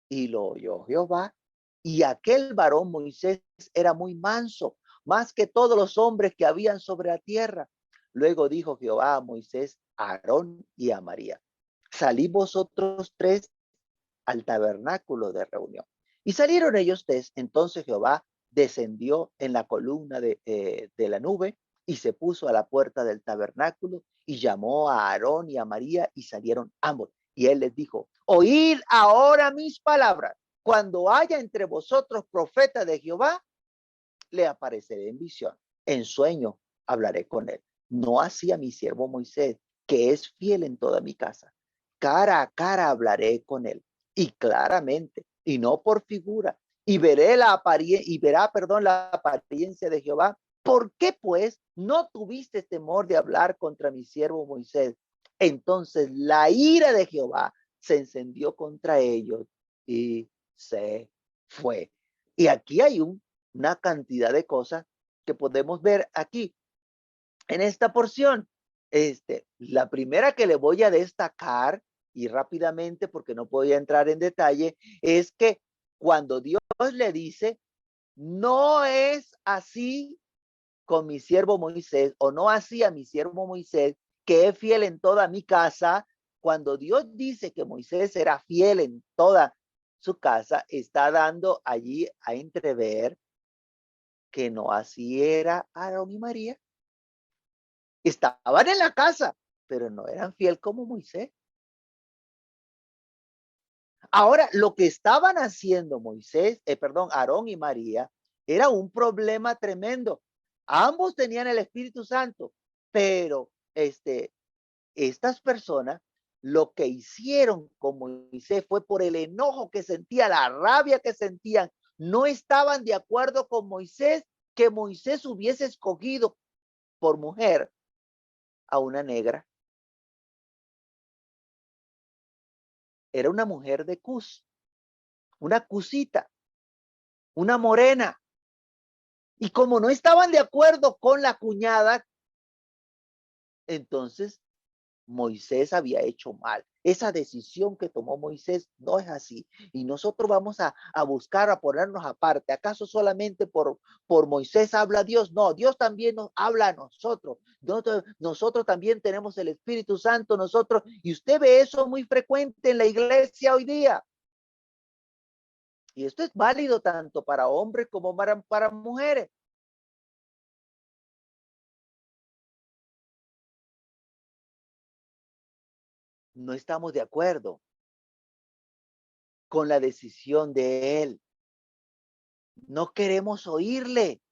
Y lo oyó Jehová. Y aquel varón Moisés era muy manso, más que todos los hombres que habían sobre la tierra. Luego dijo Jehová a Moisés, a Aarón y a María, salid vosotros tres al tabernáculo de reunión. Y salieron ellos tres. Entonces Jehová descendió en la columna de la nube y se puso a la puerta del tabernáculo y llamó a Aarón y a María y salieron ambos. Y él les dijo, oíd ahora mis palabras. Cuando haya entre vosotros profeta de Jehová, le apareceré en visión. En sueño hablaré con él. No así a mi siervo Moisés, que es fiel en toda mi casa. Cara a cara hablaré con él y claramente y no por figura y veré la apariencia y verá, perdón, la apariencia de Jehová. ¿Por qué pues no tuviste temor de hablar contra mi siervo Moisés? Entonces la ira de Jehová se encendió contra ellos y se fue. Y aquí hay una cantidad de cosas que podemos ver aquí en esta porción. La primera que le voy a destacar y rápidamente, porque no voy a entrar en detalle, es que cuando Dios le dice, no es así con mi siervo Moisés, o no así a mi siervo Moisés, que es fiel en toda mi casa, cuando Dios dice que Moisés era fiel en toda su casa, está dando allí a entrever que no así era Aarón y María. Estaban en la casa, pero no eran fiel como Moisés. Ahora, lo que estaban haciendo Aarón y María, era un problema tremendo. Ambos tenían el Espíritu Santo, pero estas personas lo que hicieron con Moisés fue por el enojo que sentía, la rabia que sentían. No estaban de acuerdo con Moisés, que Moisés hubiese escogido por mujer a una negra. Era una mujer de Cus, una cusita, una morena. Y como no estaban de acuerdo con la cuñada, entonces Moisés había hecho mal. Esa decisión que tomó Moisés no es así. Y nosotros vamos a buscar, a ponernos aparte. ¿Acaso solamente por Moisés habla Dios? No, Dios también nos habla a nosotros. Nosotros también tenemos el Espíritu Santo, nosotros. Y usted ve eso muy frecuente en la iglesia hoy día. Y esto es válido tanto para hombres como para mujeres. No estamos de acuerdo con la decisión de él. No queremos oírle,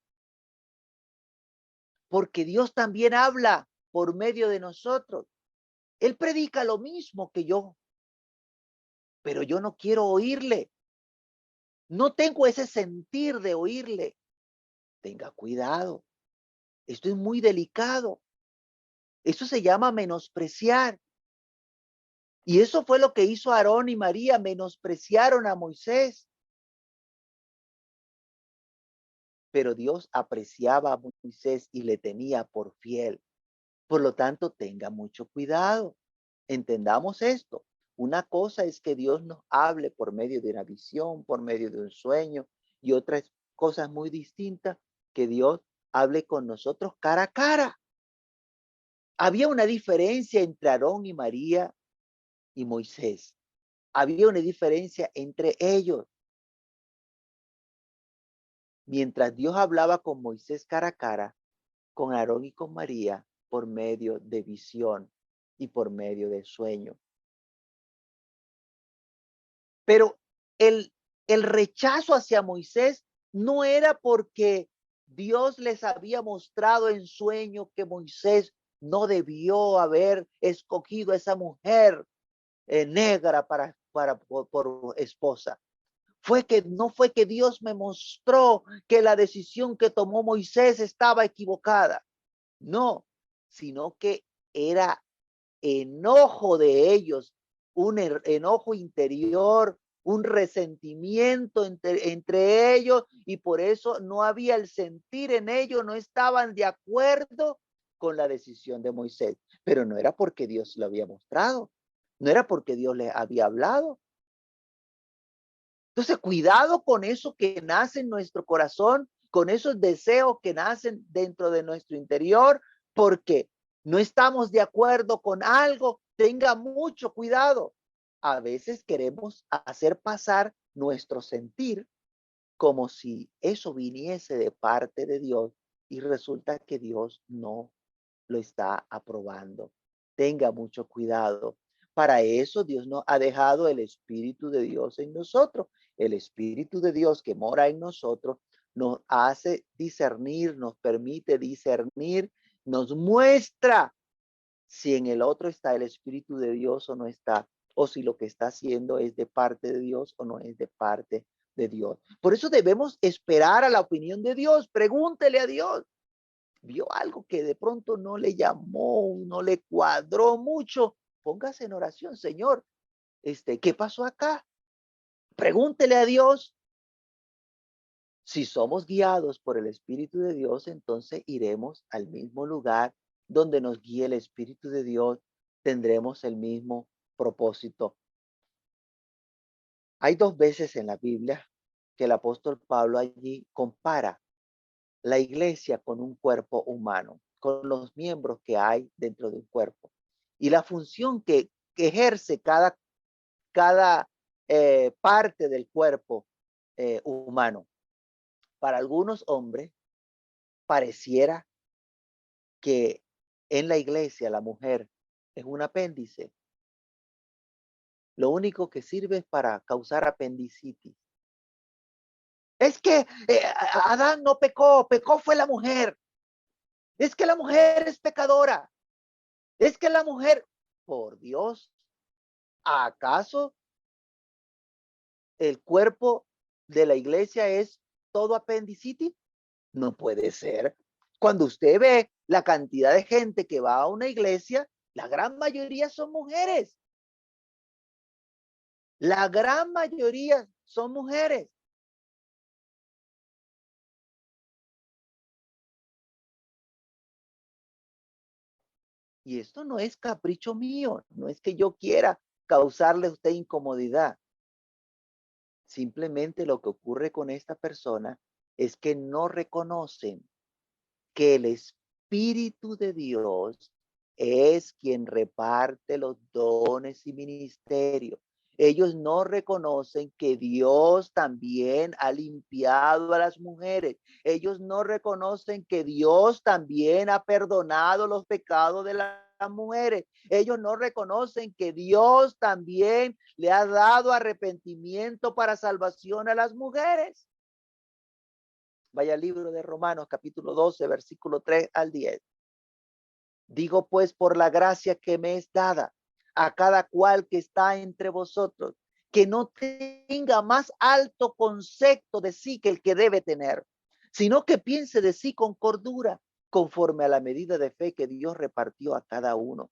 porque Dios también habla por medio de nosotros. Él predica lo mismo que yo, pero yo no quiero oírle. No tengo ese sentir de oírle. Tenga cuidado. Esto es muy delicado. Eso se llama menospreciar. Y eso fue lo que hizo Aarón y María, menospreciaron a Moisés. Pero Dios apreciaba a Moisés y le tenía por fiel. Por lo tanto, tenga mucho cuidado. Entendamos esto. Una cosa es que Dios nos hable por medio de una visión, por medio de un sueño, y otra cosa muy distinta, que Dios hable con nosotros cara a cara. Había una diferencia entre Aarón y María y Moisés. Había una diferencia entre ellos. Mientras Dios hablaba con Moisés cara a cara, con Aarón y con María por medio de visión y por medio de sueño. Pero el, el rechazo hacia Moisés no era porque Dios les había mostrado en sueño que Moisés no debió haber escogido a esa mujer negra por esposa. No fue que Dios me mostró que la decisión que tomó Moisés estaba equivocada. No, sino que era enojo de ellos, un enojo interior, un resentimiento entre ellos, y por eso no había el sentir en ellos, no estaban de acuerdo con la decisión de Moisés. Pero no era porque Dios lo había mostrado, no era porque Dios les había hablado. Entonces, cuidado con eso que nace en nuestro corazón, con esos deseos que nacen dentro de nuestro interior, porque no estamos de acuerdo con algo. Tenga mucho cuidado. A veces queremos hacer pasar nuestro sentir como si eso viniese de parte de Dios y resulta que Dios no lo está aprobando. Tenga mucho cuidado. Para eso Dios nos ha dejado el Espíritu de Dios en nosotros. El Espíritu de Dios que mora en nosotros nos hace discernir, nos permite discernir, nos muestra si en el otro está el Espíritu de Dios o no está, o si lo que está haciendo es de parte de Dios o no es de parte de Dios. Por eso debemos esperar a la opinión de Dios. Pregúntele a Dios. Vio algo que de pronto no le llamó, no le cuadró mucho, póngase en oración, Señor, ¿qué pasó acá? Pregúntele a Dios. Si somos guiados por el Espíritu de Dios, entonces iremos al mismo lugar donde nos guíe el Espíritu de Dios, tendremos el mismo propósito. Hay dos veces en la Biblia que el apóstol Pablo allí compara la iglesia con un cuerpo humano, con los miembros que hay dentro de un cuerpo y la función que ejerce cada parte del cuerpo humano. Para algunos hombres pareciera que en la iglesia la mujer es un apéndice. Lo único que sirve es para causar apendicitis. Es que Adán no pecó, pecó fue la mujer. Es que la mujer es pecadora. Es que la mujer, por Dios, ¿acaso el cuerpo de la iglesia es todo apendicitis? No puede ser. Cuando usted ve la cantidad de gente que va a una iglesia, la gran mayoría son mujeres. La gran mayoría son mujeres. Y esto no es capricho mío, no es que yo quiera causarle a usted incomodidad. Simplemente lo que ocurre con esta persona es que no reconocen que el Espíritu de Dios es quien reparte los dones y ministerios. Ellos no reconocen que Dios también ha limpiado a las mujeres. Ellos no reconocen que Dios también ha perdonado los pecados de las mujeres. Ellos no reconocen que Dios también le ha dado arrepentimiento para salvación a las mujeres. Vaya al libro de Romanos, capítulo 12, versículo 3 al 10. Digo pues por la gracia que me es dada a cada cual que está entre vosotros, que no tenga más alto concepto de sí que el que debe tener, sino que piense de sí con cordura, conforme a la medida de fe que Dios repartió a cada uno.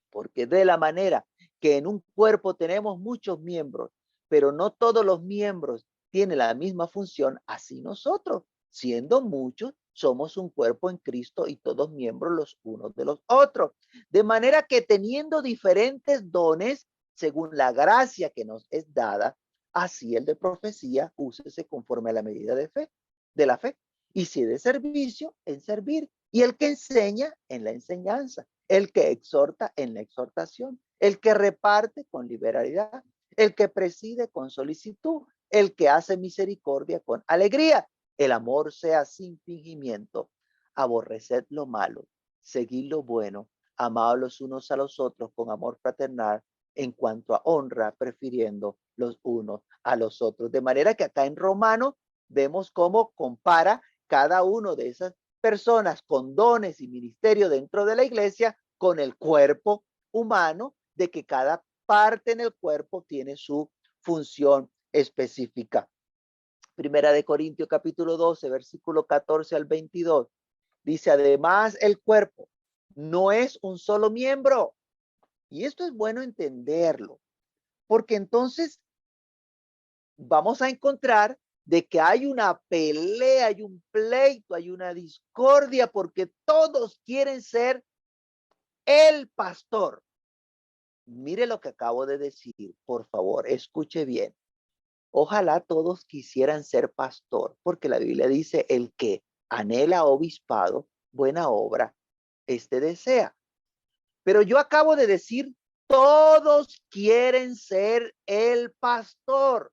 Porque de la manera que en un cuerpo tenemos muchos miembros, pero no todos los miembros tienen la misma función, así nosotros, siendo muchos, somos un cuerpo en Cristo y todos miembros los unos de los otros. De manera que teniendo diferentes dones, según la gracia que nos es dada, así el de profecía, úsese conforme a la medida de fe, de la fe. Y si de servicio, en servir. Y el que enseña, en la enseñanza. El que exhorta, en la exhortación. El que reparte, con liberalidad. El que preside, con solicitud. El que hace misericordia, con alegría. El amor sea sin fingimiento. Aborreced lo malo. Seguid lo bueno. Amaos los unos a los otros con amor fraternal, en cuanto a honra, prefiriendo los unos a los otros. De manera que acá en Romano vemos cómo compara cada uno de esas personas con dones y ministerio dentro de la iglesia con el cuerpo humano, de que cada parte en el cuerpo tiene su función específica. Primera de Corintios capítulo 12, versículo 14 al 22. Dice, además el cuerpo no es un solo miembro. Y esto es bueno entenderlo, porque entonces vamos a encontrar de que hay una pelea, hay un pleito, hay una discordia, porque todos quieren ser el pastor. Mire lo que acabo de decir, por favor, escuche bien. Ojalá todos quisieran ser pastor, porque la Biblia dice, el que anhela obispado, buena obra, este desea. Pero yo acabo de decir, todos quieren ser el pastor.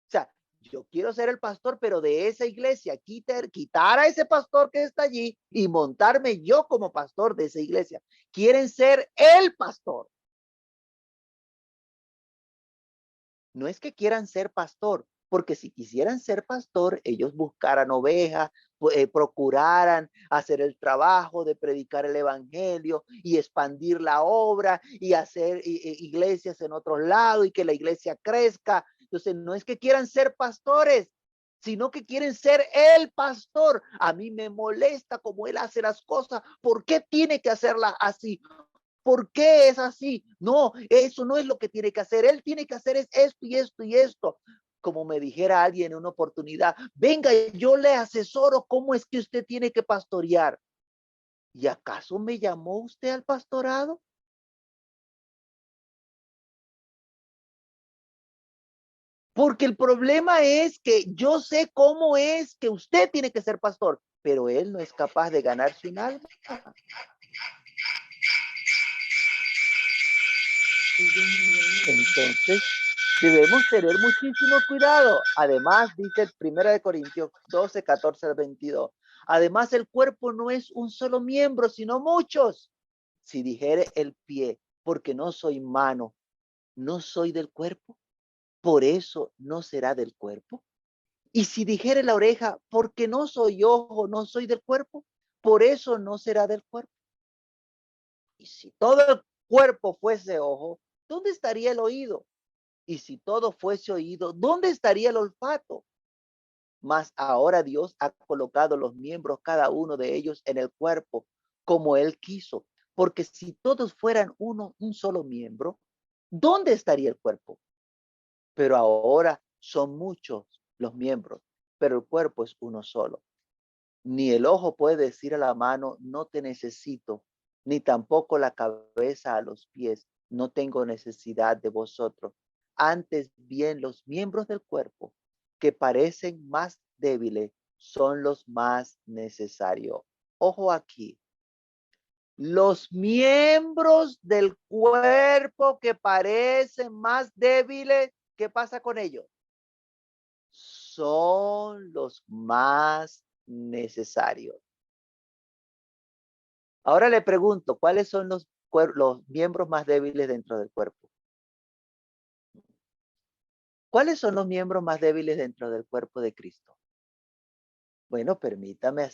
O sea, yo quiero ser el pastor, pero de esa iglesia, quitar a ese pastor que está allí y montarme yo como pastor de esa iglesia. Quieren ser el pastor. No es que quieran ser pastor, porque si quisieran ser pastor, ellos buscaran ovejas, procuraran hacer el trabajo de predicar el evangelio y expandir la obra y hacer iglesias en otros lados y que la iglesia crezca. Entonces, no es que quieran ser pastores, sino que quieren ser el pastor. A mí me molesta cómo él hace las cosas. ¿Por qué tiene que hacerlas así? ¿Por qué es así? No, eso no es lo que tiene que hacer. Él tiene que hacer es esto y esto y esto. Como me dijera alguien en una oportunidad, venga, yo le asesoro cómo es que usted tiene que pastorear. ¿Y acaso me llamó usted al pastorado? Porque el problema es que yo sé cómo es que usted tiene que ser pastor, pero él no es capaz de ganarse un alma. Entonces, debemos tener muchísimo cuidado. Además, dice 1 Corintios 12, 14 al 22. Además, el cuerpo no es un solo miembro, sino muchos. Si dijere el pie, porque no soy mano, no soy del cuerpo, por eso no será del cuerpo. Y si dijere la oreja, porque no soy ojo, no soy del cuerpo, por eso no será del cuerpo. Y si todo el cuerpo fuese ojo, ¿dónde estaría el oído? Y si todo fuese oído, ¿dónde estaría el olfato? Mas ahora Dios ha colocado los miembros, cada uno de ellos, en el cuerpo, como Él quiso. Porque si todos fueran un solo miembro, ¿dónde estaría el cuerpo? Pero ahora son muchos los miembros, pero el cuerpo es uno solo. Ni el ojo puede decir a la mano, no te necesito, ni tampoco la cabeza a los pies, no tengo necesidad de vosotros. Antes bien, los miembros del cuerpo que parecen más débiles son los más necesarios. Ojo aquí. Los miembros del cuerpo que parecen más débiles, ¿qué pasa con ellos? Son los más necesarios. Ahora le pregunto, ¿cuáles son los miembros más débiles dentro del cuerpo? ¿Cuáles son los miembros más débiles dentro del cuerpo de Cristo? Bueno, permítame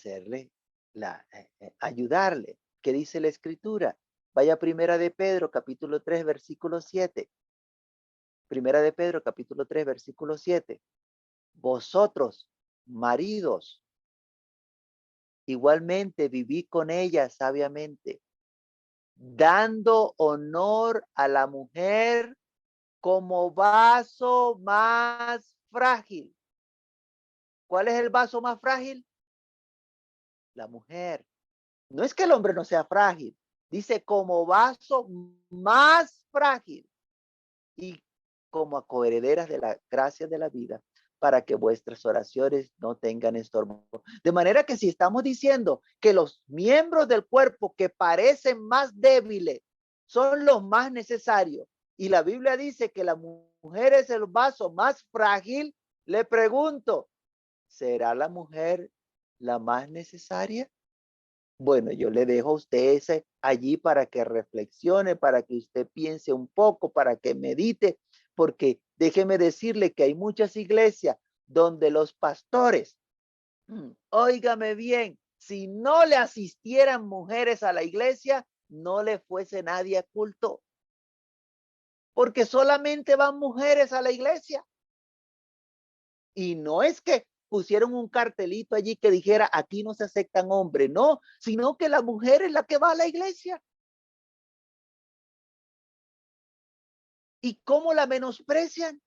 ayudarle. ¿Qué dice la Escritura? Vaya a Primera de Pedro, capítulo 3, versículo 7. Primera de Pedro, capítulo 3, versículo 7. Vosotros, maridos, igualmente viví con ella sabiamente, dando honor a la mujer como vaso más frágil. ¿Cuál es el vaso más frágil? La mujer. No es que el hombre no sea frágil, dice como vaso más frágil y como coherederas de la gracia de la vida, para que vuestras oraciones no tengan estorbo. De manera que si estamos diciendo que los miembros del cuerpo que parecen más débiles son los más necesarios, y la Biblia dice que la mujer es el vaso más frágil, le pregunto, ¿será la mujer la más necesaria? Bueno, yo le dejo a usted ese allí para que reflexione, para que usted piense un poco, para que medite, porque déjeme decirle que hay muchas iglesias donde los pastores, óigame bien, si no le asistieran mujeres a la iglesia, no le fuese nadie a culto, porque solamente van mujeres a la iglesia. Y no es que pusieron un cartelito allí que dijera, aquí no se aceptan hombres, no, sino que la mujer es la que va a la iglesia. ¿Y cómo la menosprecian?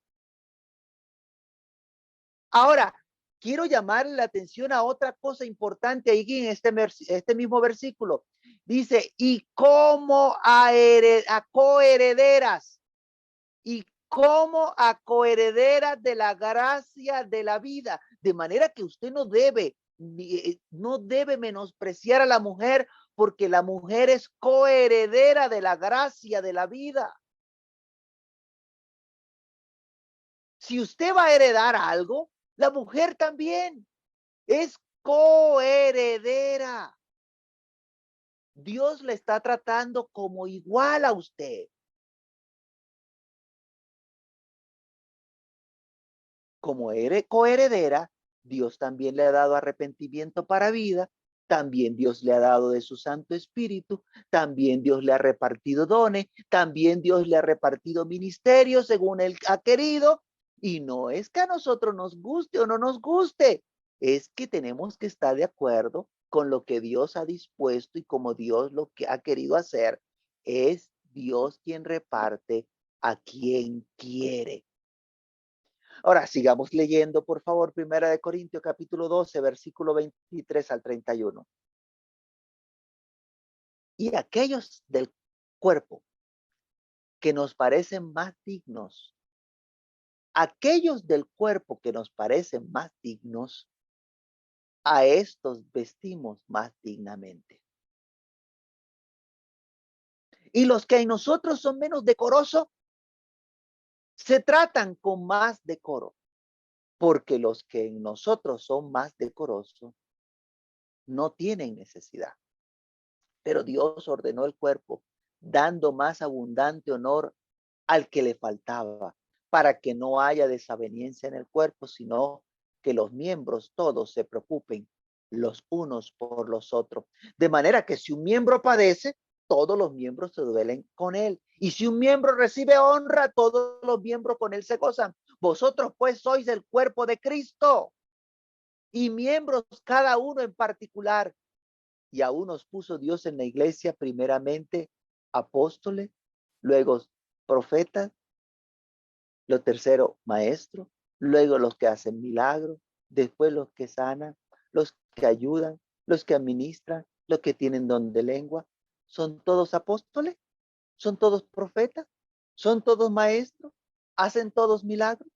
Ahora, quiero llamar la atención a otra cosa importante ahí en este mismo versículo. Dice, y como a coherederas, y como a coherederas de la gracia de la vida. De manera que usted no debe menospreciar a la mujer, porque la mujer es coheredera de la gracia de la vida. Si usted va a heredar algo, la mujer también es coheredera. Dios le está tratando como igual a usted. Como coheredera, Dios también le ha dado arrepentimiento para vida, también Dios le ha dado de su Santo Espíritu, también Dios le ha repartido dones, también Dios le ha repartido ministerios según él ha querido, y no es que a nosotros nos guste o no nos guste, es que tenemos que estar de acuerdo con lo que Dios ha dispuesto y como Dios lo que ha querido hacer. Es Dios quien reparte a quien quiere. Ahora, sigamos leyendo, por favor, Primera de Corintios, capítulo 12, versículo 23 al 31. Y aquellos del cuerpo que nos parecen más dignos, aquellos del cuerpo que nos parecen más dignos, a estos vestimos más dignamente. Y los que en nosotros son menos decorosos, se tratan con más decoro, porque los que en nosotros son más decorosos no tienen necesidad. Pero Dios ordenó el cuerpo, dando más abundante honor al que le faltaba, para que no haya desaveniencia en el cuerpo, sino que los miembros todos se preocupen los unos por los otros. De manera que si un miembro padece, todos los miembros se duelen con él. Y si un miembro recibe honra, todos los miembros con él se gozan. Vosotros pues sois el cuerpo de Cristo y miembros cada uno en particular. Y a unos puso Dios en la iglesia primeramente apóstoles, luego profetas, lo tercero maestros, luego los que hacen milagros, después los que sanan, los que ayudan, los que administran, los que tienen don de lengua. ¿Son todos apóstoles? ¿Son todos profetas? ¿Son todos maestros? ¿Hacen todos milagros?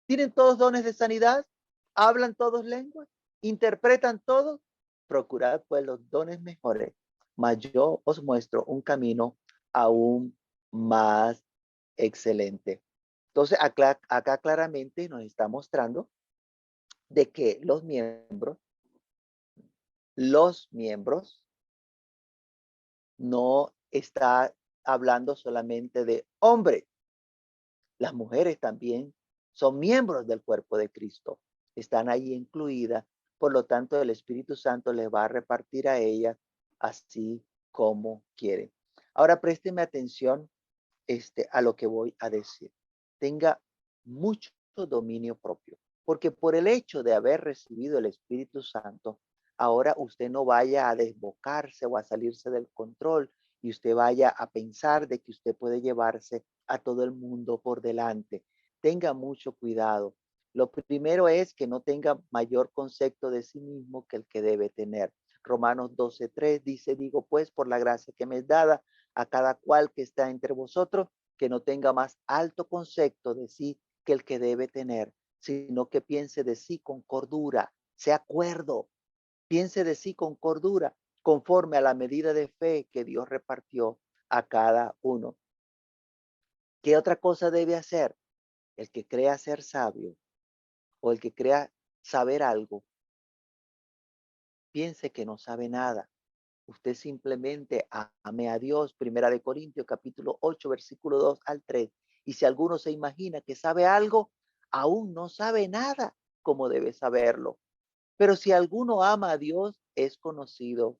¿Tienen todos dones de sanidad? ¿Hablan todos lenguas? ¿Interpretan todos? Procurad pues los dones mejores, mas yo os muestro un camino aún más excelente. Entonces, acá claramente nos está mostrando de que los miembros no está hablando solamente de hombres. Las mujeres también son miembros del cuerpo de Cristo. Están ahí incluidas Por lo tanto, el Espíritu Santo les va a repartir a ellas así como quiere. Ahora présteme atención a lo que voy a decir. Tenga mucho dominio propio, porque por el hecho de haber recibido el Espíritu Santo, ahora usted no vaya a desbocarse o a salirse del control y usted vaya a pensar de que usted puede llevarse a todo el mundo por delante. Tenga mucho cuidado. Lo primero es que no tenga mayor concepto de sí mismo que el que debe tener. Romanos 12:3 dice, digo pues, por la gracia que me es dada, a cada cual que está entre vosotros, que no tenga más alto concepto de sí que el que debe tener, sino que piense de sí con cordura, sea cuerdo, piense de sí con cordura, conforme a la medida de fe que Dios repartió a cada uno. ¿Qué otra cosa debe hacer? El que crea ser sabio o el que crea saber algo, piense que no sabe nada. Usted simplemente ame a Dios. Primera de Corintios, capítulo 8, versículo 2 al 3. Y si alguno se imagina que sabe algo, aún no sabe nada como debe saberlo. Pero si alguno ama a Dios, es conocido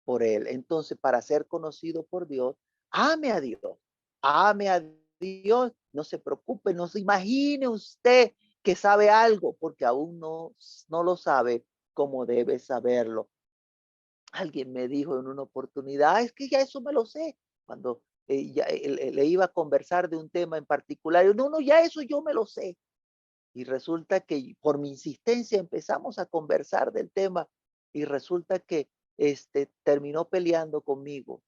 por él. Entonces, para ser conocido por Dios, ame a Dios. Ame a Dios. No se preocupe, no se imagine usted que sabe algo, porque aún no lo sabe como debe saberlo. Alguien me dijo en una oportunidad, es que ya eso me lo sé, cuando le iba a conversar de un tema en particular, yo, no, ya eso yo me lo sé. Y resulta que por mi insistencia empezamos a conversar del tema y resulta que terminó peleando conmigo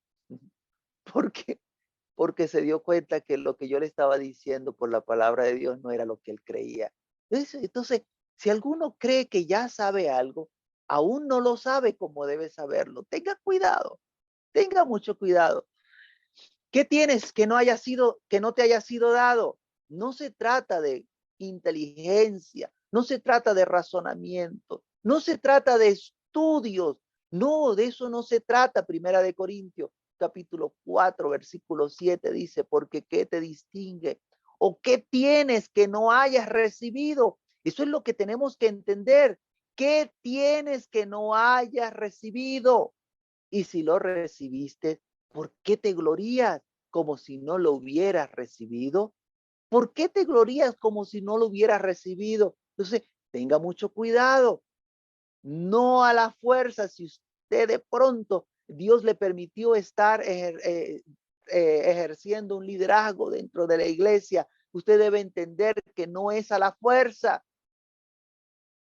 porque, porque se dio cuenta que lo que yo le estaba diciendo por la palabra de Dios no era lo que él creía. Entonces, si alguno cree que ya sabe algo, aún no lo sabe como debe saberlo. Tenga cuidado, tenga mucho cuidado. ¿Qué tienes que no te haya sido dado? No se trata de inteligencia, no se trata de razonamiento, no se trata de estudios, no, de eso no se trata. Primera de Corintios, capítulo 4, versículo 7 dice, porque ¿qué te distingue? ¿O qué tienes que no hayas recibido? Eso es lo que tenemos que entender. ¿Qué tienes que no hayas recibido? Y si lo recibiste, ¿por qué te glorías como si no lo hubieras recibido? ¿Por qué te glorías como si no lo hubieras recibido? Entonces, tenga mucho cuidado. No a la fuerza. Si usted de pronto Dios le permitió estar ejerciendo un liderazgo dentro de la iglesia, usted debe entender que no es a la fuerza.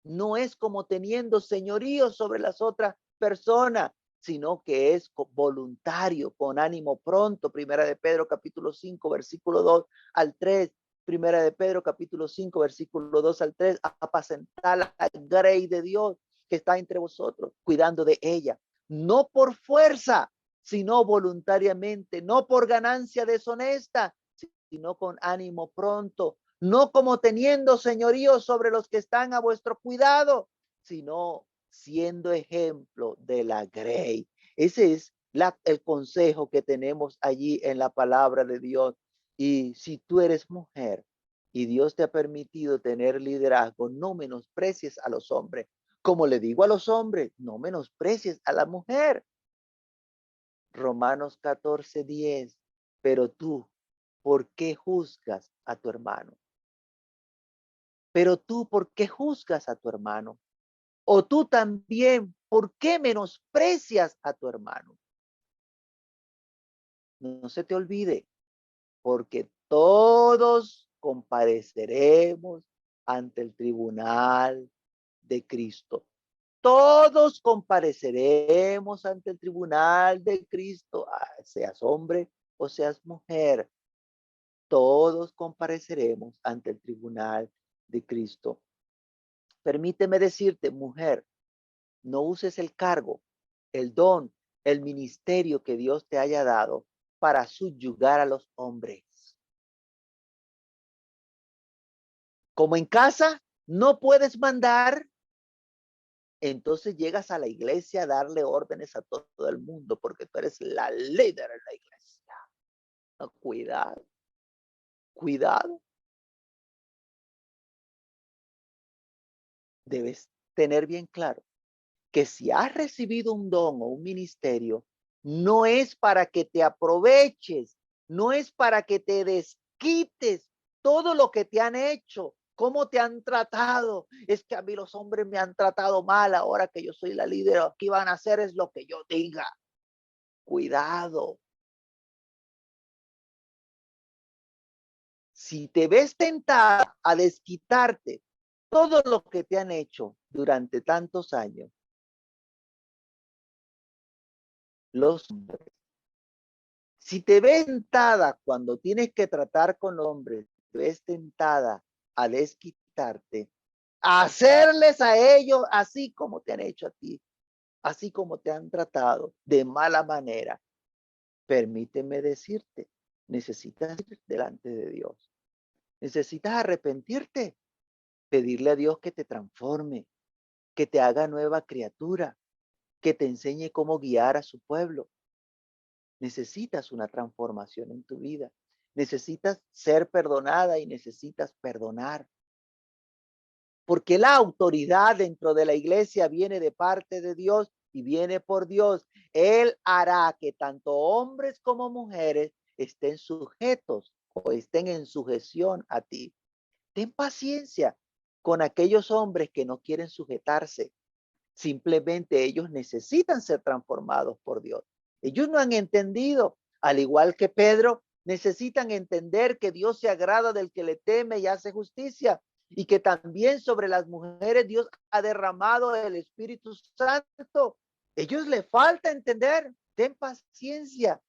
No es como teniendo señorío sobre las otras personas, sino que es voluntario, con ánimo pronto. Primera de Pedro capítulo 5, versículo 2 al 3. Primera de Pedro capítulo 5, versículo 2 al 3. Apacentar la grey de Dios que está entre vosotros, cuidando de ella. No por fuerza, sino voluntariamente. No por ganancia deshonesta, sino con ánimo pronto, no como teniendo señorío sobre los que están a vuestro cuidado, sino siendo ejemplo de la grey. Ese es el consejo que tenemos allí en la palabra de Dios. Y si tú eres mujer y Dios te ha permitido tener liderazgo, no menosprecies a los hombres. Como le digo a los hombres, no menosprecies a la mujer. Romanos 14:10. Pero tú, ¿por qué juzgas a tu hermano? Pero tú, ¿por qué juzgas a tu hermano? O tú también, ¿por qué menosprecias a tu hermano? No se te olvide, porque todos compareceremos ante el tribunal de Cristo. Todos compareceremos ante el tribunal de Cristo, seas hombre o seas mujer. Todos compareceremos ante el tribunal de Cristo. Permíteme decirte, mujer, no uses el cargo, el don, el ministerio que Dios te haya dado para subyugar a los hombres. Como en casa no puedes mandar, entonces llegas a la iglesia a darle órdenes a todo el mundo porque tú eres la líder en la iglesia. No, cuidado, cuidado. Debes tener bien claro que si has recibido un don o un ministerio, no es para que te aproveches, no es para que te desquites todo lo que te han hecho, cómo te han tratado. Es que a mí los hombres me han tratado mal ahora que yo soy la líder. Lo que van a hacer es lo que yo diga. Cuidado. Si te ves tentada a desquitarte todo lo que te han hecho durante tantos años, los hombres, si te ves tentada cuando tienes que tratar con hombres, te ves tentada a desquitarte, a hacerles a ellos así como te han hecho a ti, así como te han tratado de mala manera, permíteme decirte, necesitas ir delante de Dios. Necesitas arrepentirte, pedirle a Dios que te transforme, que te haga nueva criatura, que te enseñe cómo guiar a su pueblo. Necesitas una transformación en tu vida. Necesitas ser perdonada y necesitas perdonar. Porque la autoridad dentro de la iglesia viene de parte de Dios y viene por Dios. Él hará que tanto hombres como mujeres estén sujetos o estén en sujeción a ti. Ten paciencia con aquellos hombres que no quieren sujetarse. Simplemente ellos necesitan ser transformados por Dios. Ellos no han entendido, al igual que Pedro, necesitan entender que Dios se agrada del que le teme y hace justicia y que también sobre las mujeres Dios ha derramado el Espíritu Santo. Ellos le falta entender. Ten paciencia.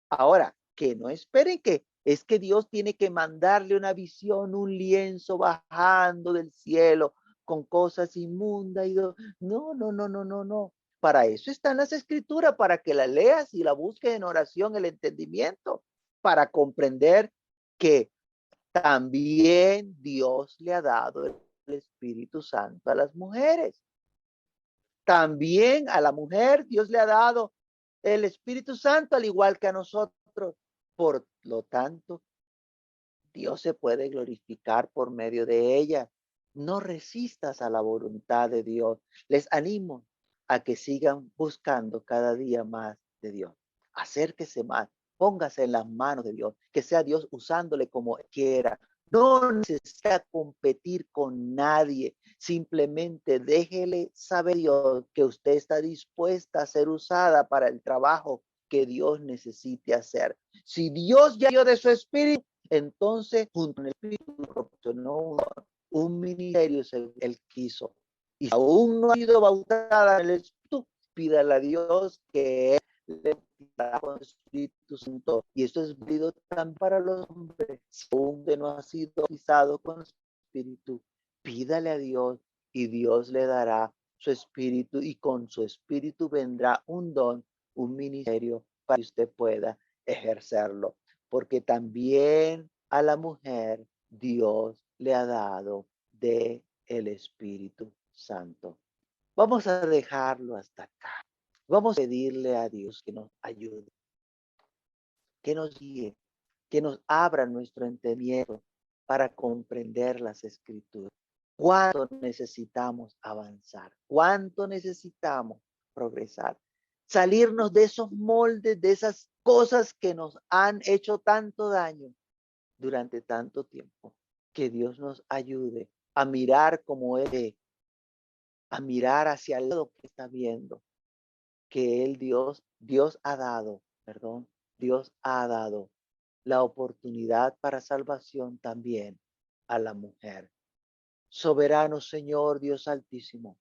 Ahora, que no esperen que es que Dios tiene que mandarle una visión, un lienzo bajando del cielo con cosas inmundas y no, no, no, no, no, no. Para eso están las escrituras, para que la leas y la busques en oración, el entendimiento, para comprender que también Dios le ha dado el Espíritu Santo a las mujeres. También a la mujer Dios le ha dado el Espíritu Santo, al igual que a nosotros. Por lo tanto, Dios se puede glorificar por medio de ella. No resistas a la voluntad de Dios. Les animo a que sigan buscando cada día más de Dios. Acérquese más, póngase en las manos de Dios, que sea Dios usándole como quiera. No necesita competir con nadie. Simplemente déjele saber a Dios que usted está dispuesta a ser usada para el trabajo que Dios necesite hacer. Si Dios ya dio de su espíritu, entonces junto con el espíritu proporcionó un ministerio según él quiso. Y si aún no ha sido bautizada en el espíritu, pídale a Dios que él le bautizará con el Espíritu Santo. Y esto es válido también para los hombres. Si aún no ha sido bautizado con el espíritu, pídale a Dios y Dios le dará su espíritu y con su espíritu vendrá un don, un ministerio para que usted pueda ejercerlo. Porque también a la mujer Dios le ha dado de el Espíritu Santo. Vamos a dejarlo hasta acá. Vamos a pedirle a Dios que nos ayude, que nos guíe, que nos abra nuestro entendimiento para comprender las escrituras. ¿Cuánto necesitamos avanzar? ¿Cuánto necesitamos progresar? Salirnos de esos moldes, de esas cosas que nos han hecho tanto daño durante tanto tiempo. Que Dios nos ayude a mirar como Él ve, a mirar hacia el lado que está viendo, que Dios ha dado, perdón, Dios ha dado la oportunidad para salvación también a la mujer. Soberano Señor Dios Altísimo,